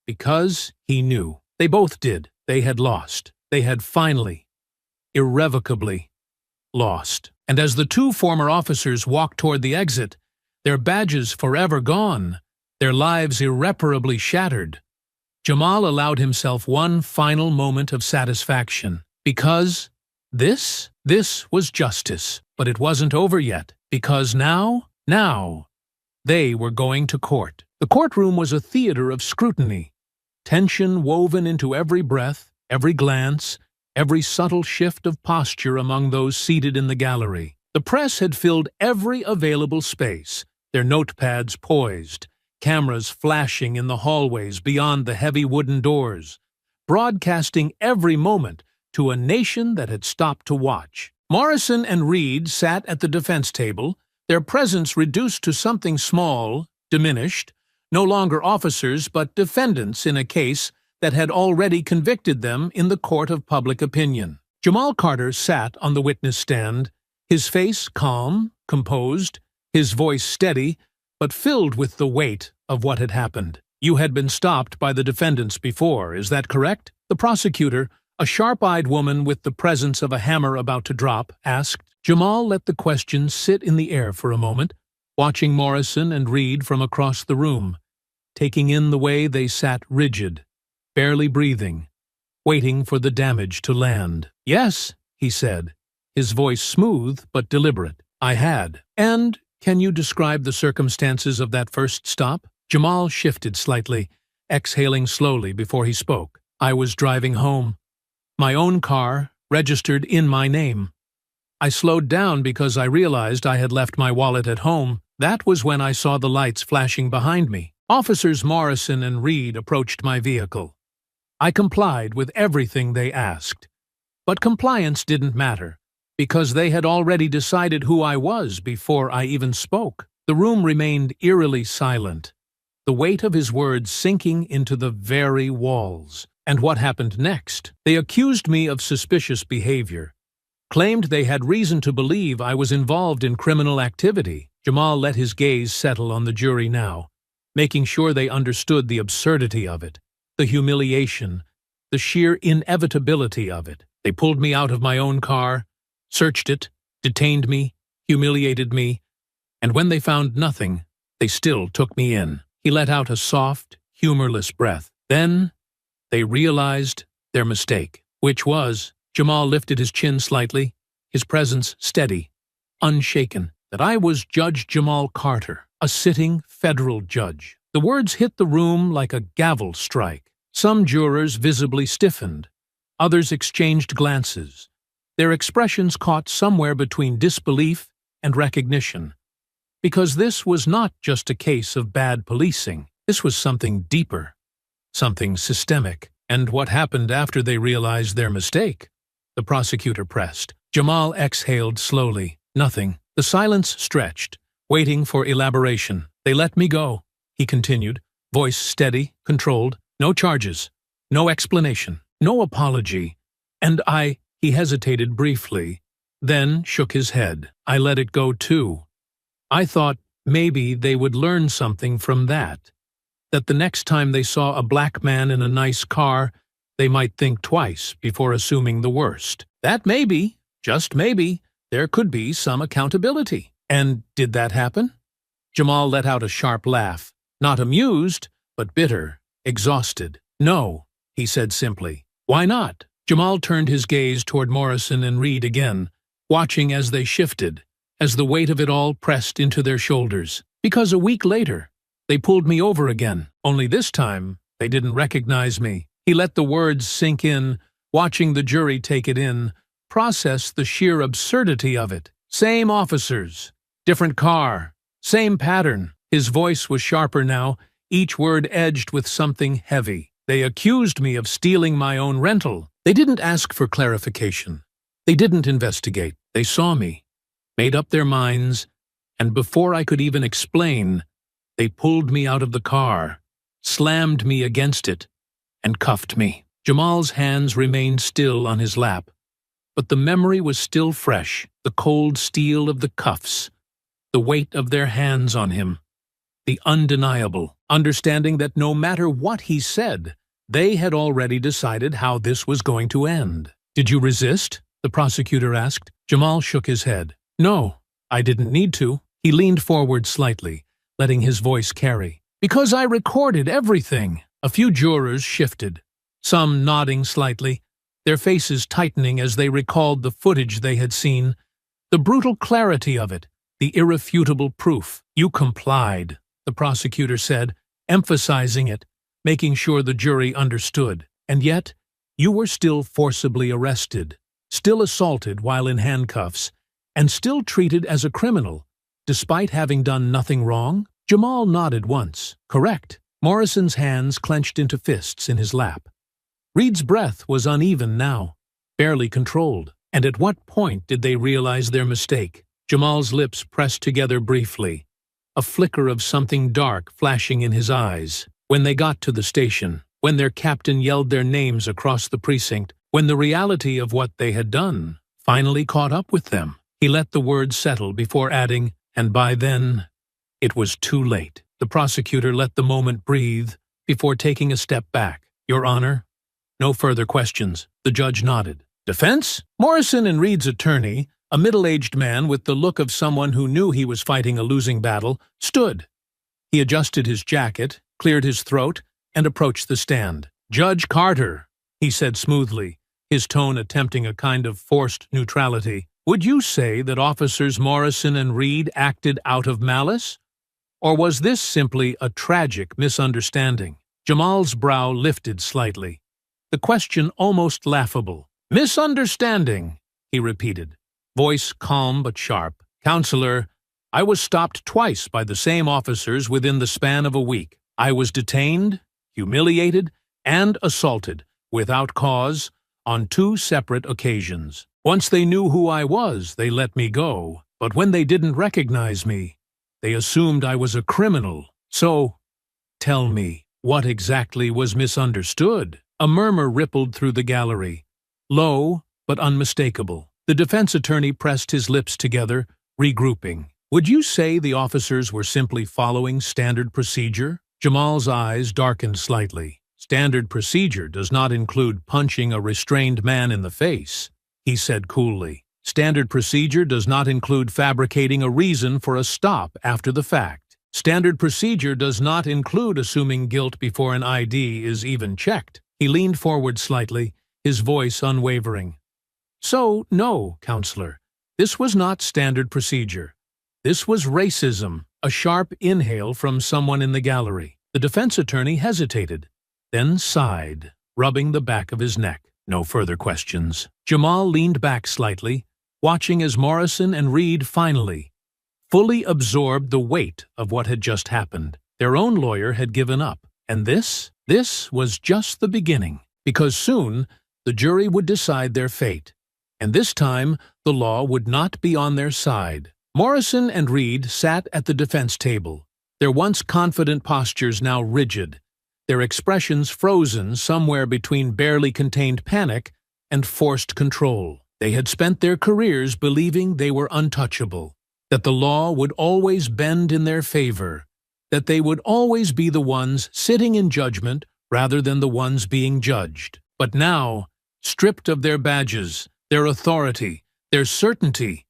Because he knew. They both did. They had lost. They had finally, irrevocably, lost. And as the two former officers walked toward the exit, their badges forever gone, their lives irreparably shattered, Jamal allowed himself one final moment of satisfaction. Because this was justice. But it wasn't over yet. Because now, they were going to court. The courtroom was a theater of scrutiny, tension woven into every breath, every glance, every subtle shift of posture among those seated in the gallery. The press had filled every available space, their notepads poised, cameras flashing in the hallways beyond the heavy wooden doors, broadcasting every moment to a nation that had stopped to watch. Morrison and Reed sat at the defense table, their presence reduced to something small, diminished, no longer officers but defendants in a case that had already convicted them in the court of public opinion. Jamal Carter sat on the witness stand, his face calm, composed, his voice steady, but filled with the weight of what had happened. You had been stopped by the defendants before, is that correct? The prosecutor, a sharp-eyed woman with the presence of a hammer about to drop, asked. Jamal let the question sit in the air for a moment, watching Morrison and Reed from across the room, taking in the way they sat rigid, barely breathing, waiting for the damage to land. Yes, he said, his voice smooth but deliberate. I had. And can you describe the circumstances of that first stop? Jamal shifted slightly, exhaling slowly before he spoke. I was driving home. My own car, registered in my name. I slowed down because I realized I had left my wallet at home. That was when I saw the lights flashing behind me. Officers Morrison and Reed approached my vehicle. I complied with everything they asked. But compliance didn't matter, because they had already decided who I was before I even spoke. The room remained eerily silent, the weight of his words sinking into the very walls. And what happened next? They accused me of suspicious behavior, claimed they had reason to believe I was involved in criminal activity. Jamal let his gaze settle on the jury now, making sure they understood the absurdity of it, the humiliation, the sheer inevitability of it. They pulled me out of my own car, searched it, detained me, humiliated me, and when they found nothing, they still took me in. He let out a soft, humorless breath. Then they realized their mistake, which was, Jamal lifted his chin slightly, his presence steady, unshaken, that I was Judge Jamal Carter, a sitting federal judge. The words hit the room like a gavel strike. Some jurors visibly stiffened. Others exchanged glances, their expressions caught somewhere between disbelief and recognition. Because this was not just a case of bad policing. This was something deeper, something systemic. And what happened after they realized their mistake? The prosecutor pressed. Jamal exhaled slowly. Nothing. The silence stretched, waiting for elaboration. They let me go, he continued, voice steady, controlled. No charges, no explanation, no apology. And he hesitated briefly, then shook his head. I let it go too. I thought maybe they would learn something from that the next time they saw a black man in a nice car, they might think twice before assuming the worst. That maybe, just maybe, there could be some accountability. And did that happen? Jamal let out a sharp laugh, not amused, but bitter, exhausted. No, he said simply. Why not? Jamal turned his gaze toward Morrison and Reed again, watching as they shifted, as the weight of it all pressed into their shoulders. Because a week later, they pulled me over again, only this time They didn't recognize me. He let the words sink in, watching the jury take it in, process the sheer absurdity of it. Same officers, different car, same pattern. His voice was sharper now, each word edged with something heavy. They accused me of stealing my own rental. They didn't ask for clarification. They didn't investigate. They saw me, made up their minds, and before I could even explain, they pulled me out of the car, slammed me against it, and cuffed me. Jamal's hands remained still on his lap, but the memory was still fresh, the cold steel of the cuffs, the weight of their hands on him, the undeniable understanding that no matter what he said, they had already decided how this was going to end. "Did you resist?" the prosecutor asked. Jamal shook his head. "No, I didn't need to." He leaned forward slightly, letting his voice carry. "Because I recorded everything." A few jurors shifted, some nodding slightly, their faces tightening as they recalled the footage they had seen, the brutal clarity of it, the irrefutable proof. "You complied," the prosecutor said, emphasizing it, making sure the jury understood. "And yet, you were still forcibly arrested, still assaulted while in handcuffs, and still treated as a criminal, despite having done nothing wrong?" Jamal nodded once. "Correct." Morrison's hands clenched into fists in his lap. Reed's breath was uneven now, barely controlled. And at what point did they realize their mistake? Jamal's lips pressed together briefly, a flicker of something dark flashing in his eyes. When they got to the station, when their captain yelled their names across the precinct, when the reality of what they had done finally caught up with them, he let the words settle before adding, "And by then, it was too late." The prosecutor let the moment breathe before taking a step back. "Your Honor, no further questions." The judge nodded. "Defense?" Morrison and Reed's attorney, a middle-aged man with the look of someone who knew he was fighting a losing battle, stood. He adjusted his jacket, cleared his throat, and approached the stand. "Judge Carter," he said smoothly, his tone attempting a kind of forced neutrality, "would you say that Officers Morrison and Reed acted out of malice? Or was this simply a tragic misunderstanding?" Jamal's brow lifted slightly, the question almost laughable. "Misunderstanding," he repeated, voice calm but sharp. "Counselor, I was stopped twice by the same officers within the span of a week. I was detained, humiliated, and assaulted, without cause, on 2 separate occasions. Once they knew who I was, they let me go. But when they didn't recognize me, they assumed I was a criminal. So, tell me, what exactly was misunderstood?" A murmur rippled through the gallery, low but unmistakable. The defense attorney pressed his lips together, regrouping. "Would you say the officers were simply following standard procedure?" Jamal's eyes darkened slightly. "Standard procedure does not include punching a restrained man in the face," he said coolly. "Standard procedure does not include fabricating a reason for a stop after the fact. Standard procedure does not include assuming guilt before an ID is even checked." He leaned forward slightly, his voice unwavering. "So, no, Counselor, this was not standard procedure. This was racism." A sharp inhale from someone in the gallery. The defense attorney hesitated, then sighed, rubbing the back of his neck. "No further questions." Jamal leaned back slightly, watching as Morrison and Reed finally, fully absorbed the weight of what had just happened. Their own lawyer had given up. And this was just the beginning, because soon the jury would decide their fate. And this time, the law would not be on their side. Morrison and Reed sat at the defense table, their once confident postures now rigid, their expressions frozen somewhere between barely contained panic and forced control. They had spent their careers believing they were untouchable, that the law would always bend in their favor, that they would always be the ones sitting in judgment rather than the ones being judged. But now, stripped of their badges, their authority, their certainty,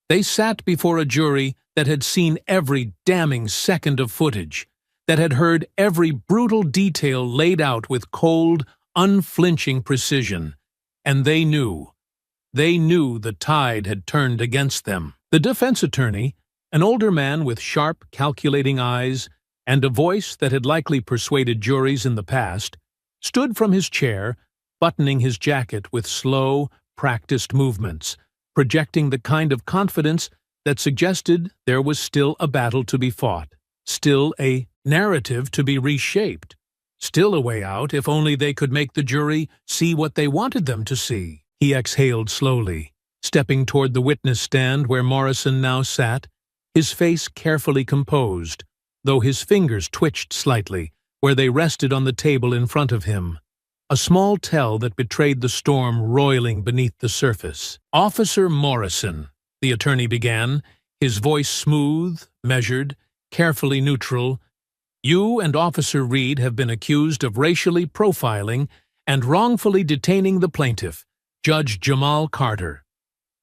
they sat before a jury that had seen every damning second of footage, that had heard every brutal detail laid out with cold, unflinching precision, and they knew the tide had turned against them. The defense attorney, an older man with sharp, calculating eyes, and a voice that had likely persuaded juries in the past stood from his chair, buttoning his jacket with slow, practiced movements, projecting the kind of confidence that suggested there was still a battle to be fought, still a narrative to be reshaped, still a way out if only they could make the jury see what they wanted them to see. He exhaled slowly, stepping toward the witness stand where Morrison now sat, his face carefully composed, though his fingers twitched slightly where they rested on the table in front of him, a small tell that betrayed the storm roiling beneath the surface. "Officer Morrison," the attorney began, his voice smooth, measured, carefully neutral, "you and Officer Reed have been accused of racially profiling and wrongfully detaining the plaintiff, Judge Jamal Carter.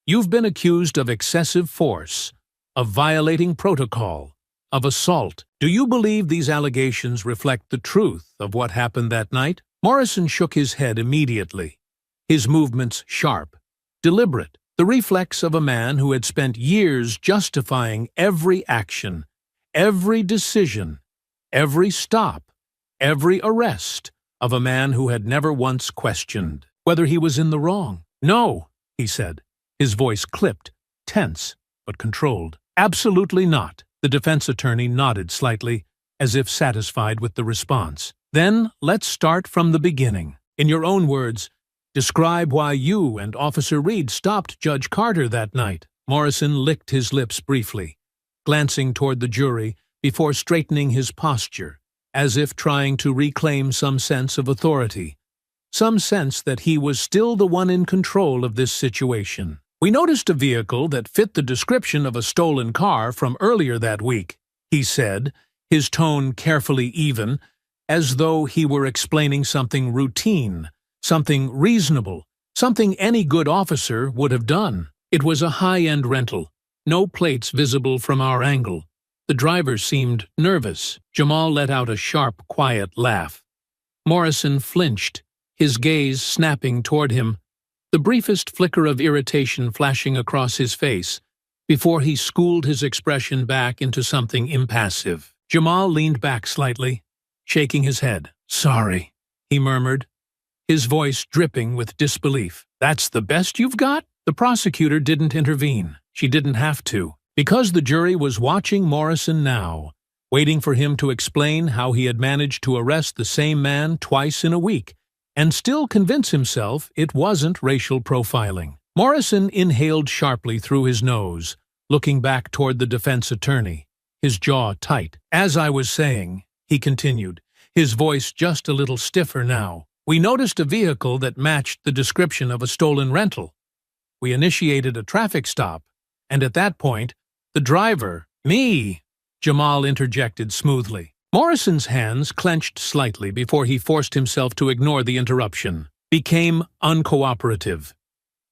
You've been accused of excessive force, of violating protocol, of assault. Do you believe these allegations reflect the truth of what happened that night?" Morrison shook his head immediately, his movements sharp, deliberate, the reflex of a man who had spent years justifying every action, every decision, every stop, every arrest of a man who had never once questioned whether he was in the wrong. "No," he said, his voice clipped, tense, but controlled. "Absolutely not." The defense attorney nodded slightly, as if satisfied with the response. "Then let's start from the beginning. In your own words, describe why you and Officer Reed stopped Judge Carter that night." Morrison licked his lips briefly, glancing toward the jury before straightening his posture, as if trying to reclaim some sense of authority, some sense that he was still the one in control of this situation. "We noticed a vehicle that fit the description of a stolen car from earlier that week," he said, his tone carefully even, as though he were explaining something routine, something reasonable, something any good officer would have done. "It was a high-end rental, no plates visible from our angle. The driver seemed nervous." Jamal let out a sharp, quiet laugh. Morrison flinched, his gaze snapping toward him, the briefest flicker of irritation flashing across his face, before he schooled his expression back into something impassive. Jamal leaned back slightly, shaking his head. "Sorry," he murmured, his voice dripping with disbelief. "That's the best you've got?" The prosecutor didn't intervene. She didn't have to, because the jury was watching Morrison now, waiting for him to explain how he had managed to arrest the same man twice in a week, and still convince himself it wasn't racial profiling. Morrison inhaled sharply through his nose, looking back toward the defense attorney, his jaw tight. "As I was saying," he continued, his voice just a little stiffer now, "we noticed a vehicle that matched the description of a stolen rental. We initiated a traffic stop, and at that point, the driver—" "Me," Jamal interjected smoothly. Morrison's hands clenched slightly before he forced himself to ignore the interruption, became uncooperative.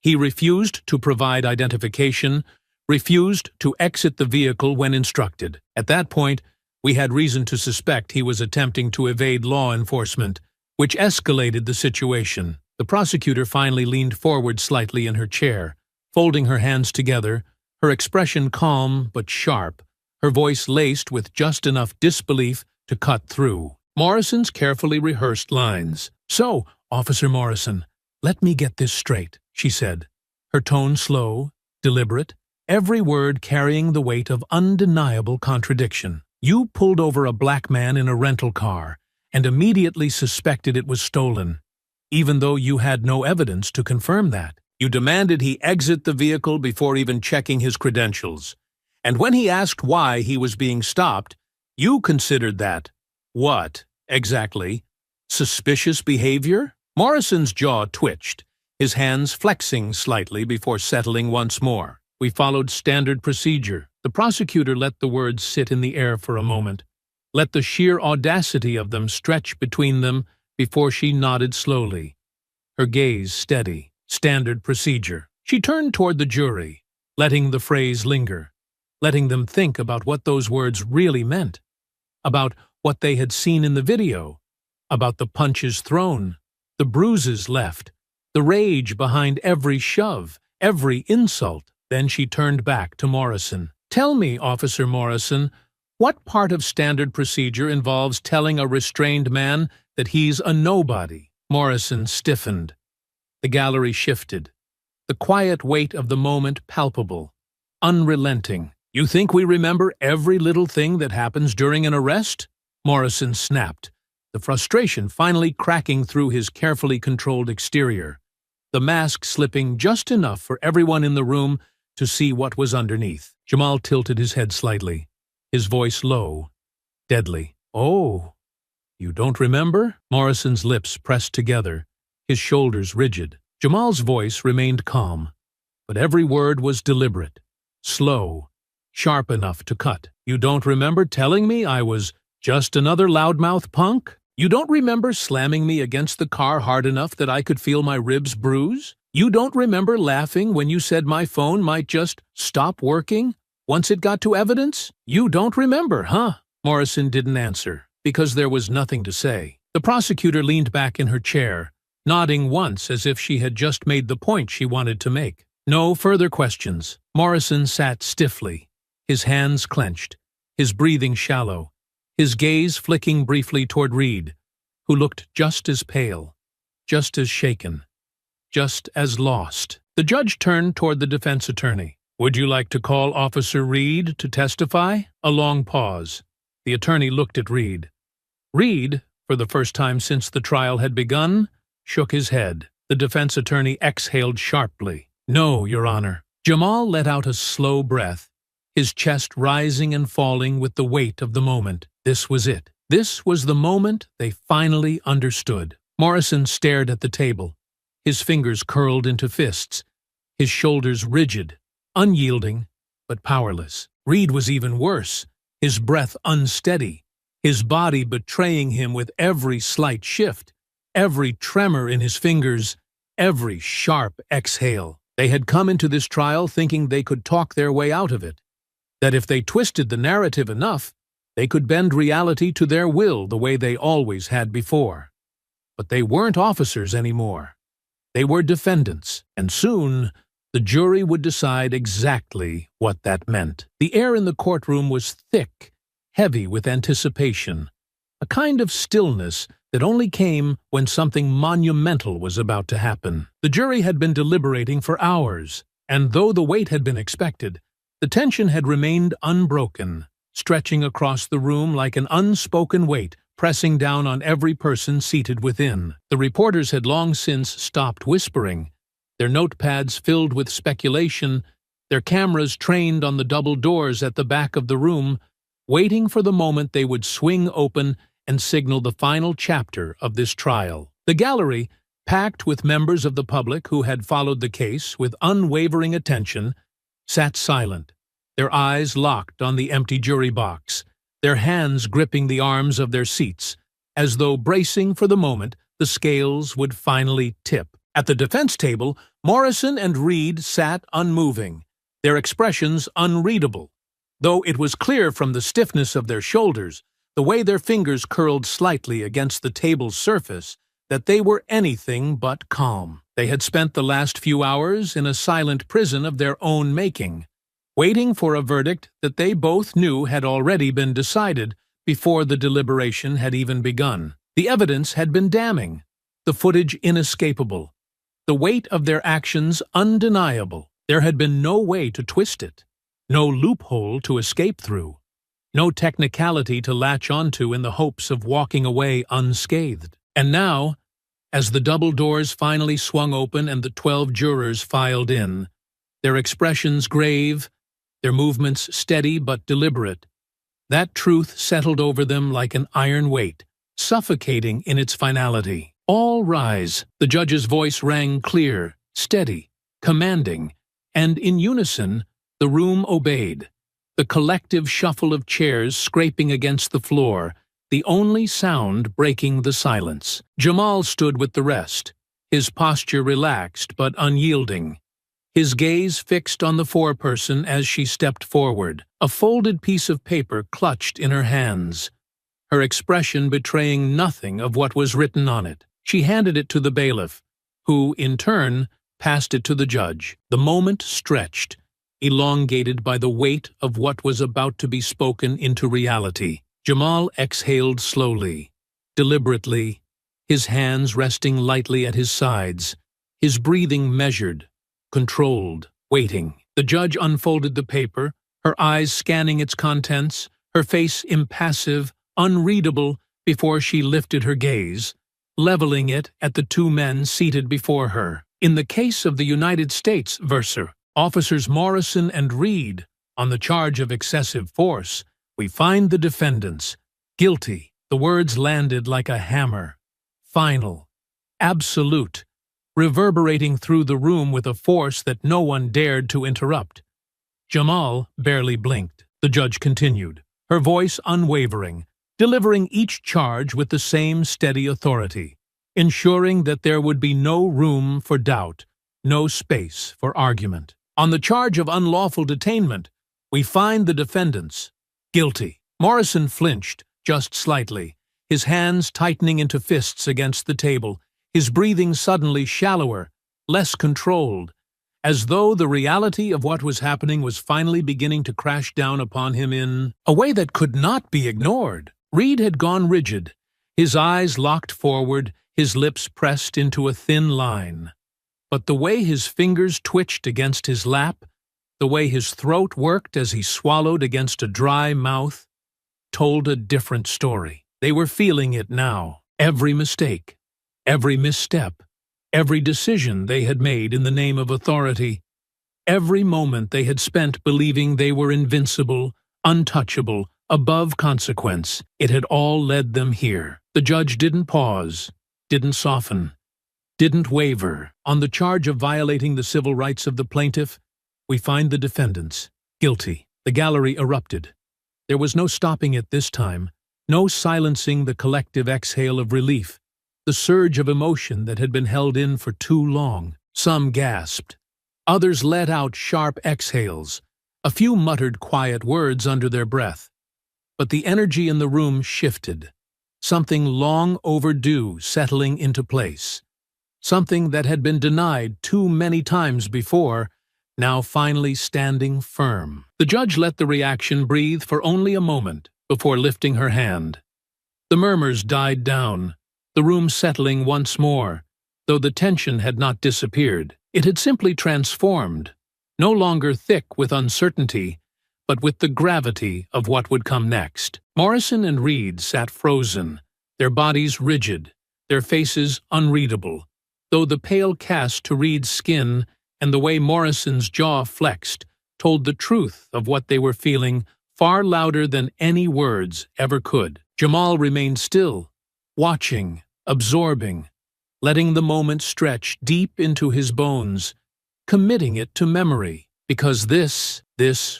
He refused to provide identification, refused to exit the vehicle when instructed. At that point, we had reason to suspect he was attempting to evade law enforcement, which escalated the situation. The prosecutor finally leaned forward slightly in her chair, folding her hands together, her expression calm but sharp, her voice laced with just enough disbelief to cut through Morrison's carefully rehearsed lines. "So, Officer Morrison, let me get this straight," she said, her tone slow, deliberate, every word carrying the weight of undeniable contradiction. "You pulled over a black man in a rental car and immediately suspected it was stolen, even though you had no evidence to confirm that. You demanded he exit the vehicle before even checking his credentials. And when he asked why he was being stopped, you considered that, what, exactly, suspicious behavior?" Morrison's jaw twitched, his hands flexing slightly before settling once more. "We followed standard procedure." The prosecutor let the words sit in the air for a moment, let the sheer audacity of them stretch between them before she nodded slowly, her gaze steady. "Standard procedure." She turned toward the jury, letting the phrase linger, letting them think about what those words really meant, about what they had seen in the video, about the punches thrown, the bruises left, the rage behind every shove, every insult. Then she turned back to Morrison. "Tell me, Officer Morrison, What part of standard procedure involves telling a restrained man that he's a nobody? Morrison stiffened. The gallery shifted. The quiet weight of the moment palpable, unrelenting. You think we remember every little thing that happens during an arrest? Morrison snapped, the frustration finally cracking through his carefully controlled exterior, the mask slipping just enough for everyone in the room to see what was underneath. Jamal tilted his head slightly, his voice low, deadly. Oh, you don't remember? Morrison's lips pressed together, his shoulders rigid. Jamal's voice remained calm, but every word was deliberate, slow, sharp enough to cut. You don't remember telling me I was just another loudmouth punk? You don't remember slamming me against the car hard enough that I could feel my ribs bruise? You don't remember laughing when you said my phone might just stop working once it got to evidence? You don't remember, huh? Morrison didn't answer, because there was nothing to say. The prosecutor leaned back in her chair, nodding once as if she had just made the point she wanted to make. No further questions. Morrison sat stiffly, his hands clenched, his breathing shallow, his gaze flicking briefly toward Reed, who looked just as pale, just as shaken, just as lost. The judge turned toward the defense attorney. Would you like to call Officer Reed to testify? A long pause. The attorney looked at Reed. Reed, for the first time since the trial had begun, shook his head. The defense attorney exhaled sharply. No, Your Honor. Jamal let out a slow breath, his chest rising and falling with the weight of the moment. This was it. This was the moment they finally understood. Morrison stared at the table, his fingers curled into fists, his shoulders rigid, unyielding, but powerless. Reed was even worse, his breath unsteady, his body betraying him with every slight shift, every tremor in his fingers, every sharp exhale. They had come into this trial thinking they could talk their way out of it, that if they twisted the narrative enough, they could bend reality to their will the way they always had before. But they weren't officers anymore. They were defendants, and soon the jury would decide exactly what that meant. The air in the courtroom was thick, heavy with anticipation, a kind of stillness that only came when something monumental was about to happen. The jury had been deliberating for hours, and though the wait had been expected, the tension had remained unbroken, stretching across the room like an unspoken weight, pressing down on every person seated within. The reporters had long since stopped whispering, their notepads filled with speculation, their cameras trained on the double doors at the back of the room, waiting for the moment they would swing open and signal the final chapter of this trial. The gallery, packed with members of the public who had followed the case with unwavering attention, sat silent, their eyes locked on the empty jury box, their hands gripping the arms of their seats, as though bracing for the moment the scales would finally tip. At the defense table, Morrison and Reed sat unmoving, their expressions unreadable, though it was clear from the stiffness of their shoulders, the way their fingers curled slightly against the table's surface, that they were anything but calm. They had spent the last few hours in a silent prison of their own making, waiting for a verdict that they both knew had already been decided before the deliberation had even begun. The evidence had been damning, the footage inescapable, the weight of their actions undeniable. There had been no way to twist it, no loophole to escape through, no technicality to latch onto in the hopes of walking away unscathed. And now, as the double doors finally swung open and the 12 jurors filed in, their expressions grave, their movements steady but deliberate, that truth settled over them like an iron weight, suffocating in its finality. All rise. The judge's voice rang clear, steady, commanding, and in unison, the room obeyed. The collective shuffle of chairs scraping against the floor, the only sound breaking the silence. Jamal stood with the rest, his posture relaxed but unyielding, his gaze fixed on the foreperson as she stepped forward, a folded piece of paper clutched in her hands, her expression betraying nothing of what was written on it. She handed it to the bailiff, who, in turn, passed it to the judge. The moment stretched, elongated by the weight of what was about to be spoken into reality. Jamal exhaled slowly, deliberately, his hands resting lightly at his sides, his breathing measured, controlled, waiting. The judge unfolded the paper, her eyes scanning its contents, her face impassive, unreadable, before she lifted her gaze, leveling it at the two men seated before her. In the case of the United States versus Officers Morrison and Reed, on the charge of excessive force, we find the defendants guilty. The words landed like a hammer. Final. Absolute. Reverberating through the room with a force that no one dared to interrupt. Jamal barely blinked. The judge continued, her voice unwavering, delivering each charge with the same steady authority, ensuring that there would be no room for doubt, no space for argument. On the charge of unlawful detainment, we find the defendants guilty. Morrison flinched, just slightly, his hands tightening into fists against the table, his breathing suddenly shallower, less controlled, as though the reality of what was happening was finally beginning to crash down upon him in a way that could not be ignored. Reed had gone rigid, his eyes locked forward, his lips pressed into a thin line. But the way his fingers twitched against his lap, the way his throat worked as he swallowed against a dry mouth, told a different story. They were feeling it now. Every mistake, every misstep, every decision they had made in the name of authority, every moment they had spent believing they were invincible, untouchable, above consequence, it had all led them here. The judge didn't pause, didn't soften, didn't waver. On the charge of violating the civil rights of the plaintiff, we find the defendants guilty. The gallery erupted. There was no stopping it this time, no silencing the collective exhale of relief, the surge of emotion that had been held in for too long. Some gasped. Others let out sharp exhales. A few muttered quiet words under their breath. But the energy in the room shifted. Something long overdue settling into place. Something that had been denied too many times before, now finally standing firm. The judge let the reaction breathe for only a moment before lifting her hand. The murmurs died down, the room settling once more, though the tension had not disappeared. It had simply transformed, no longer thick with uncertainty, but with the gravity of what would come next. Morrison and Reed sat frozen, their bodies rigid, their faces unreadable, though the pale cast to Reed's skin and the way Morrison's jaw flexed told the truth of what they were feeling far louder than any words ever could. Jamal remained still, watching, absorbing, letting the moment stretch deep into his bones, committing it to memory, because this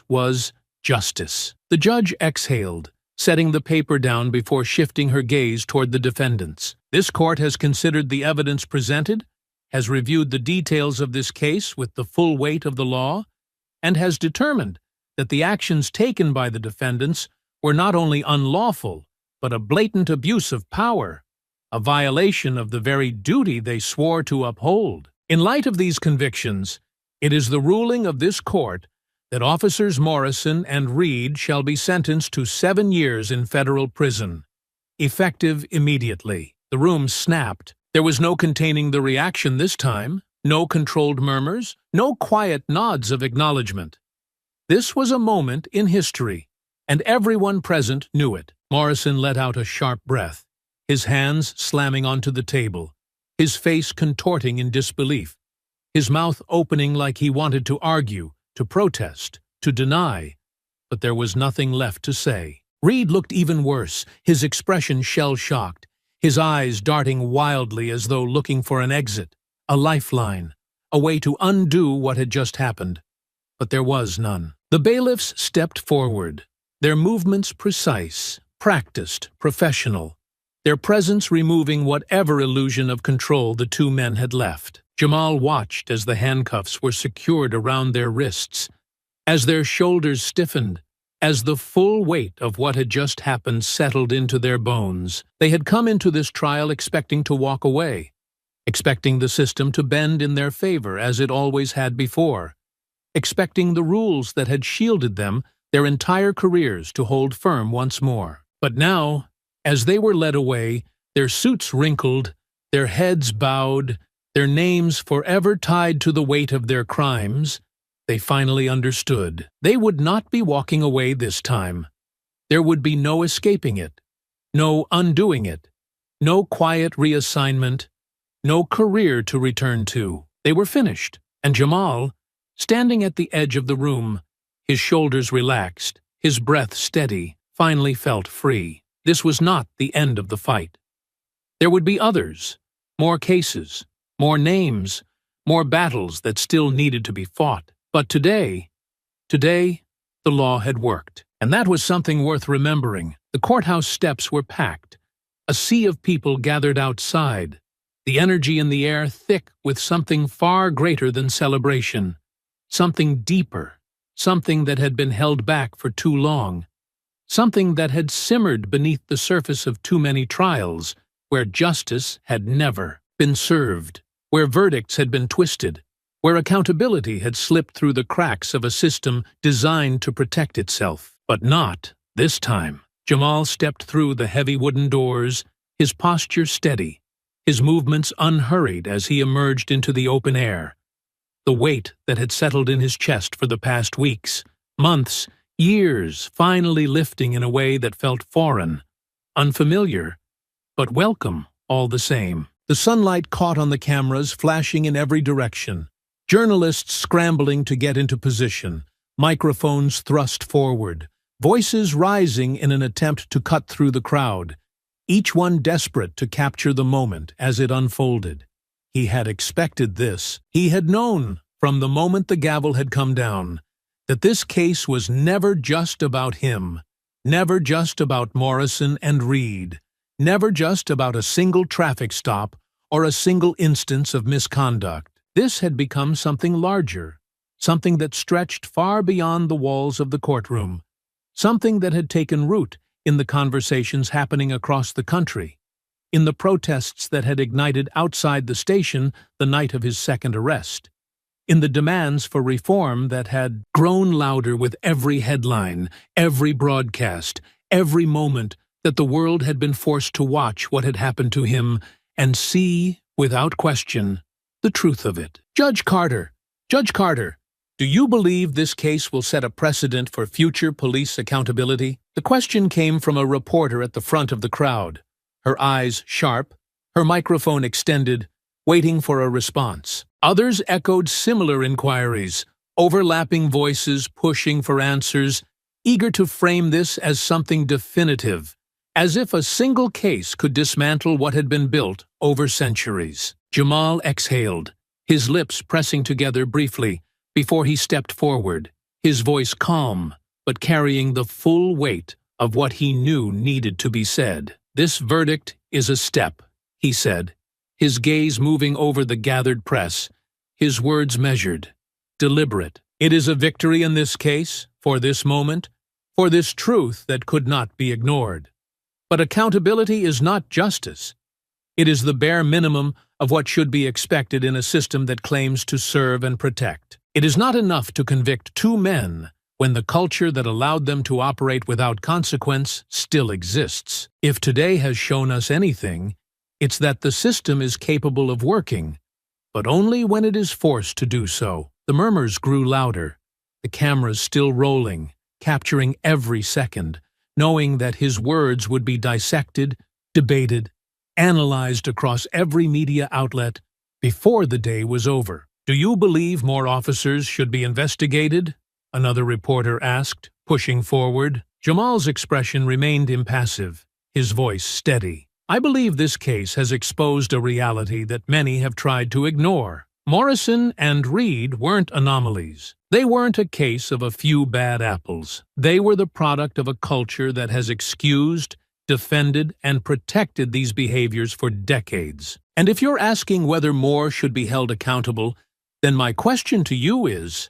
was justice. The judge exhaled, setting the paper down before shifting her gaze toward the defendants. This court has considered the evidence presented, has reviewed the details of this case with the full weight of the law, and has determined that the actions taken by the defendants were not only unlawful, but a blatant abuse of power, a violation of the very duty they swore to uphold. In light of these convictions, it is the ruling of this court that Officers Morrison and Reed shall be sentenced to 7 years in federal prison, effective immediately. The room snapped. There was no containing the reaction this time, no controlled murmurs, no quiet nods of acknowledgement. This was a moment in history, and everyone present knew it. Morrison let out a sharp breath, his hands slamming onto the table, his face contorting in disbelief, his mouth opening like he wanted to argue, to protest, to deny, but there was nothing left to say. Reed looked even worse, his expression shell-shocked, his eyes darting wildly as though looking for an exit, a lifeline, a way to undo what had just happened. But there was none. The bailiffs stepped forward, their movements precise, practiced, professional, their presence removing whatever illusion of control the two men had left. Jamal watched as the handcuffs were secured around their wrists, as their shoulders stiffened, as the full weight of what had just happened settled into their bones. They had come into this trial expecting to walk away, expecting the system to bend in their favor as it always had before. expecting the rules that had shielded them their entire careers to hold firm once more. But now, as they were led away, their suits wrinkled, their heads bowed, their names forever tied to the weight of their crimes, they finally understood. They would not be walking away this time. There would be no escaping it, no undoing it, no quiet reassignment, no career to return to. They were finished, and Jamal, standing at the edge of the room, his shoulders relaxed, his breath steady, finally felt free. This was not the end of the fight. There would be others, more cases, more names, more battles that still needed to be fought. But today, the law had worked. And that was something worth remembering. The courthouse steps were packed. A sea of people gathered outside, the energy in the air thick with something far greater than celebration, something deeper, something that had been held back for too long, something that had simmered beneath the surface of too many trials, where justice had never been served, where verdicts had been twisted, where accountability had slipped through the cracks of a system designed to protect itself. But not this time. Jamal stepped through the heavy wooden doors, his posture steady, his movements unhurried as he emerged into the open air. The weight that had settled in his chest for the past weeks, months, years finally lifting in a way that felt foreign, unfamiliar, but welcome all the same. The sunlight caught on the cameras flashing in every direction, journalists scrambling to get into position, microphones thrust forward, voices rising in an attempt to cut through the crowd, each one desperate to capture the moment as it unfolded. He had expected this. He had known, from the moment the gavel had come down, that this case was never just about him, never just about Morrison and Reed, never just about a single traffic stop or a single instance of misconduct. This had become something larger, something that stretched far beyond the walls of the courtroom, something that had taken root in the conversations happening across the country, in the protests that had ignited outside the station the night of his second arrest, in the demands for reform that had grown louder with every headline, every broadcast, every moment that the world had been forced to watch what had happened to him and see, without question, the truth of it. Judge Carter, do you believe this case will set a precedent for future police accountability? The question came from a reporter at the front of the crowd, her eyes sharp, her microphone extended, waiting for a response. Others echoed similar inquiries, overlapping voices pushing for answers, eager to frame this as something definitive, as if a single case could dismantle what had been built over centuries. Jamal exhaled, his lips pressing together briefly before he stepped forward, his voice calm but carrying the full weight of what he knew needed to be said. "This verdict is a step," he said, his gaze moving over the gathered press, his words measured, deliberate. "It is a victory in this case, for this moment, for this truth that could not be ignored. But accountability is not justice. It is the bare minimum of what should be expected in a system that claims to serve and protect. It is not enough to convict two men when the culture that allowed them to operate without consequence still exists. If today has shown us anything, it's that the system is capable of working, but only when it is forced to do so." The murmurs grew louder, the cameras still rolling, capturing every second, knowing that his words would be dissected, debated, analyzed across every media outlet before the day was over. "Do you believe more officers should be investigated?" another reporter asked, pushing forward. Jamal's expression remained impassive, his voice steady. "I believe this case has exposed a reality that many have tried to ignore. Morrison and Reed weren't anomalies. They weren't a case of a few bad apples. They were the product of a culture that has excused, defended, and protected these behaviors for decades. And if you're asking whether more should be held accountable, then my question to you is,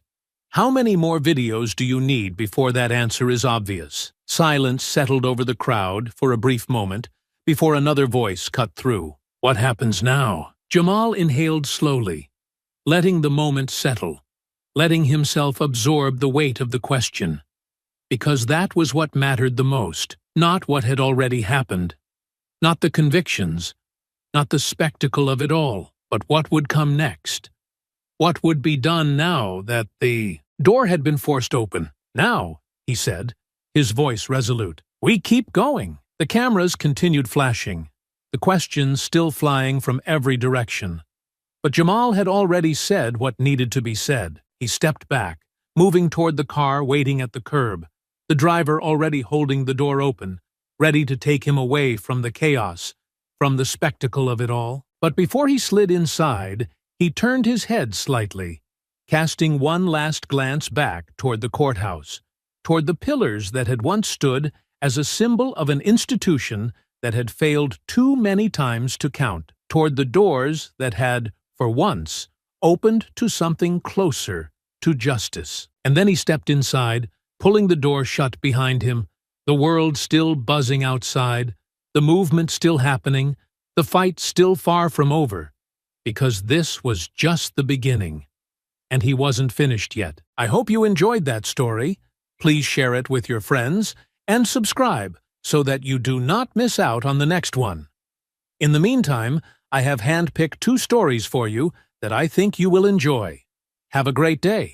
how many more videos do you need before that answer is obvious?" Silence settled over the crowd for a brief moment before another voice cut through. "What happens now?" Jamal inhaled slowly, letting the moment settle, letting himself absorb the weight of the question. Because that was what mattered the most, not what had already happened, not the convictions, not the spectacle of it all, but what would come next. What would be done now that the door had been forced open? Now, he said, his voice resolute. We keep going. The cameras continued flashing, the questions still flying from every direction. But Jamal had already said what needed to be said. He stepped back, moving toward the car waiting at the curb, the driver already holding the door open, ready to take him away from the chaos, from the spectacle of it all. But before he slid inside, he turned his head slightly, casting one last glance back toward the courthouse, toward the pillars that had once stood as a symbol of an institution that had failed too many times to count, toward the doors that had, for once, opened to something closer to justice. And then he stepped inside, pulling the door shut behind him, the world still buzzing outside, the movement still happening, the fight still far from over, because this was just the beginning. And he wasn't finished yet. I hope you enjoyed that story. Please share it with your friends and subscribe so that you do not miss out on the next one. In the meantime, I have handpicked 2 stories for you that I think you will enjoy. Have a great day.